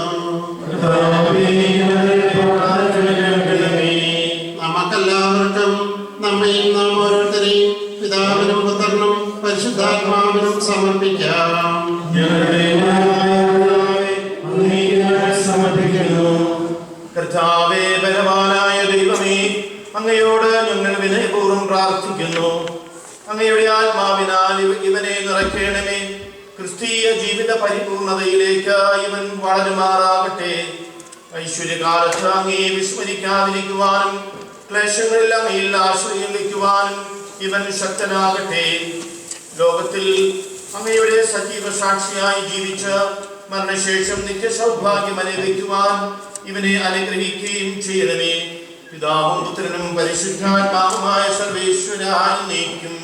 Speaker 2: നമുക്കെല്ലാവർക്കും നമ്മയും നാം ഓരോരുത്തരെയും പിതാവിനും പുത്രനും പരിശുദ്ധാത്മാവിനും സമർപ്പിക്കാം.
Speaker 6: കർത്താവേ, ബലവാനായ ദൈവമേ, അങ്ങയോട് ഞങ്ങൾ വിനയപൂർവ്വം പ്രാർത്ഥിക്കുന്നു. അങ്ങയുടെ ആത്മാവിനാൽ ഇവനെ നിറയ്ക്കണമേ. ക്രിസ്തീയ ജീവിത പരിപൂർണതയിലേക്ക് ഇവൻ വളരുമാറാകട്ടെ. ഐശ്വര്യകാലത്ത് അങ്ങയെ വിസ്മരിക്കാതിരിക്കുവാനും ക്ലേശങ്ങളിൽ അങ്ങയിൽ ആശ്രയം വയ്ക്കുവാനും ഇവൻ ശക്തനാകട്ടെ. ലോകത്തിൽ അങ്ങയുടെ സജീവ സാക്ഷിയായി ജീവിച്ച് മരണശേഷം നിത്യസൗഭാഗ്യം അനുഭവിക്കുവാൻ ഇവനെ അനുഗ്രഹിക്കുകയും ചെയ്യണമേ. പിതാവും പുത്രനും പരിശുദ്ധാത്മാവുമായ സർവേശ്വരായി നീക്കും.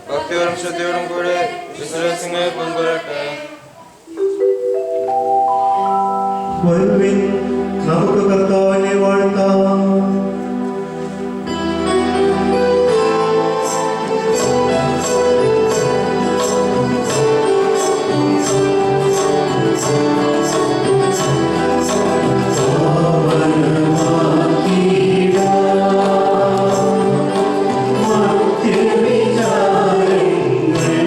Speaker 7: ഭക്തിയോടും ശ്രദ്ധയോടും കൂടെ വിശ്വാസങ്ങളെ പങ്കുവരട്ടെ.
Speaker 5: നമുക്ക് കർത്താവിനെ വാഴ്ത്താം.
Speaker 8: ും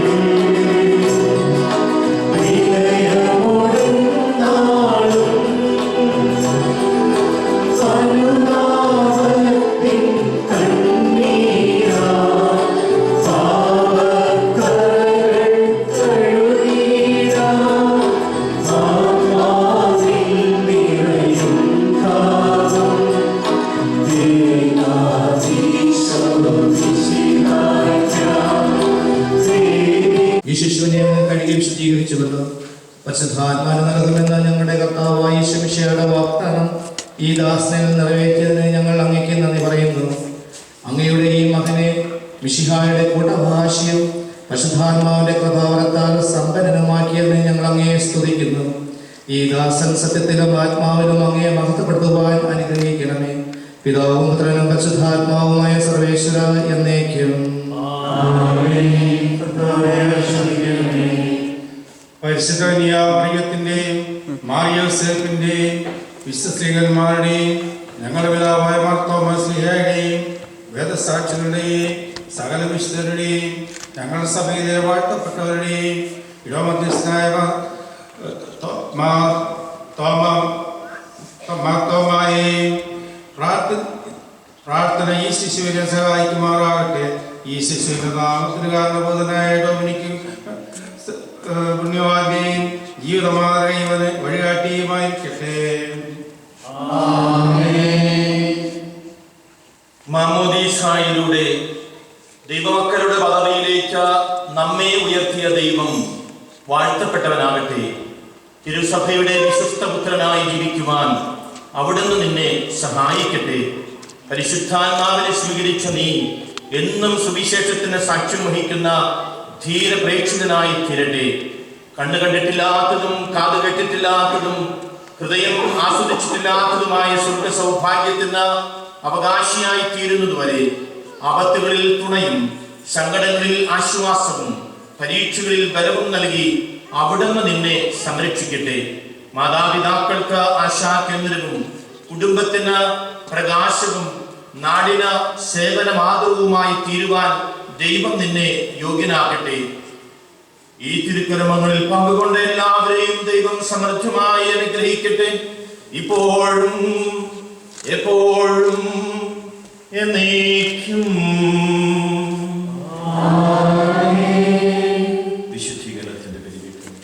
Speaker 8: അങ്ങ് കഴുകി വിശദീകരിച്ചുവല്ലോ. പരിശുദ്ധാത്മാവിനെ നൽകുമെന്ന ഞങ്ങളുടെ കർത്താവായ യേശുമിശിഹായുടെ വാഗ്ദാനം ഈ ദാസനിൽ നിറവേറ്റിയതിന് ഞങ്ങൾ അങ്ങേക്ക് നന്ദി പറയുന്നു. അങ്ങയുടെ ഈ മകനെ മിശിഹായുടെ കൂട്ടഭാഷ്യവും പരിശുദ്ധാത്മാവിന്റെ കൃപാവരത്താൽ സമ്പന്നമാക്കിയതിന് ഞങ്ങൾ അങ്ങയെ സ്തുതിക്കുന്നു. ഈ ദാസൻ സത്യത്തിലും ആത്മാവിലും അങ്ങയെ മഹത്വപ്പെടുത്തുവാൻ അനുഗ്രഹിക്കണമേ. പിതാവും പുത്രനും പരിശുദ്ധാത്മാവുമായ സർവേശ്വര എന്നേക്കും.
Speaker 11: പരിശുദ്ധ പ്രിയത്തിന്റെയും മാറിയോസേഫിന്റെയും വിശ്വസ്ത്രീകന്മാരുടെയും ഞങ്ങളുടെ പിതാവായ മാർത്തോമാസ്ലിഹയുടെയും വേദസാക്ഷികളുടെയും സകല വിശുദ്ധരുടെയും ഞങ്ങളുടെ സഭയിലെ വാഴ്ത്തപ്പെട്ടവരുടെയും ഇടമധ്യസ്ഥനായ മാർത്തോമായെയും പ്രാർത്ഥന ഈ ശിശുവിനെ സഹായിക്കുമാറാകട്ടെ. ഈ ശിശുവിന്റെ നാമത്തിന് കാരണബോധനായ ഡൊമിനിക്കും പുണ്യവാന്റെയും ജീവിതമാതൃകയും വഴികാട്ടിയുമായിരിക്കട്ടെ.
Speaker 3: മാമോദീസായിലൂടെ ദൈവമക്കളുടെ പദവിയിലേക്ക് നമ്മെ ഉയർത്തിയ ദൈവം വാഴ്ത്തപ്പെട്ടവനാകട്ടെ. തിരുസഭയുടെ വിശ്വസ്ത പുത്രനായി ജീവിക്കുവാൻ അവിടുന്ന് നിന്നെ സഹായിക്കട്ടെ. പരിശുദ്ധാത്മാവിനെ സ്വീകരിച്ച നീ എന്നും സുവിശേഷത്തിന് സാക്ഷ്യം വഹിക്കുന്ന ധീരപ്രേക്ഷിതനായി തീരട്ടെ. കണ്ണു കണ്ടിട്ടില്ലാത്തതും കാത് കേട്ടിട്ടില്ലാത്തതും ഹൃദയം ആസ്വദിച്ചിട്ടില്ലാത്തതുമായ സ്വർഗ സൗഭാഗ്യത്തിന് അവകാശിയായി തീരുന്നതുവരെ ആപത്തുകളിൽ തുണയും സങ്കടങ്ങളിൽ ആശ്വാസവും പരീക്ഷകളിൽ ബലവും നൽകി അവിടുന്ന് നിന്നെ സംരക്ഷിക്കട്ടെ. മാതാപിതാക്കൾക്ക് ആശാകേന്ദ്രവും കുടുംബത്തിന് പ്രകാശവും നാടിന് സേവന മാതൃകവുമായി തീരുവാൻ ദൈവം നിന്നെ യോഗ്യനാക്കട്ടെ. ഈ തിരുക്കർമ്മങ്ങളിൽ പങ്കുകൊണ്ട എല്ലാവരെയും ദൈവം സമൃദ്ധമായി അനുഗ്രഹിക്കട്ടെ, ഇപ്പോഴും എപ്പോഴും എന്നേക്കും. വിശുദ്ധീകരണത്തിന്റെ പരിവേഷം.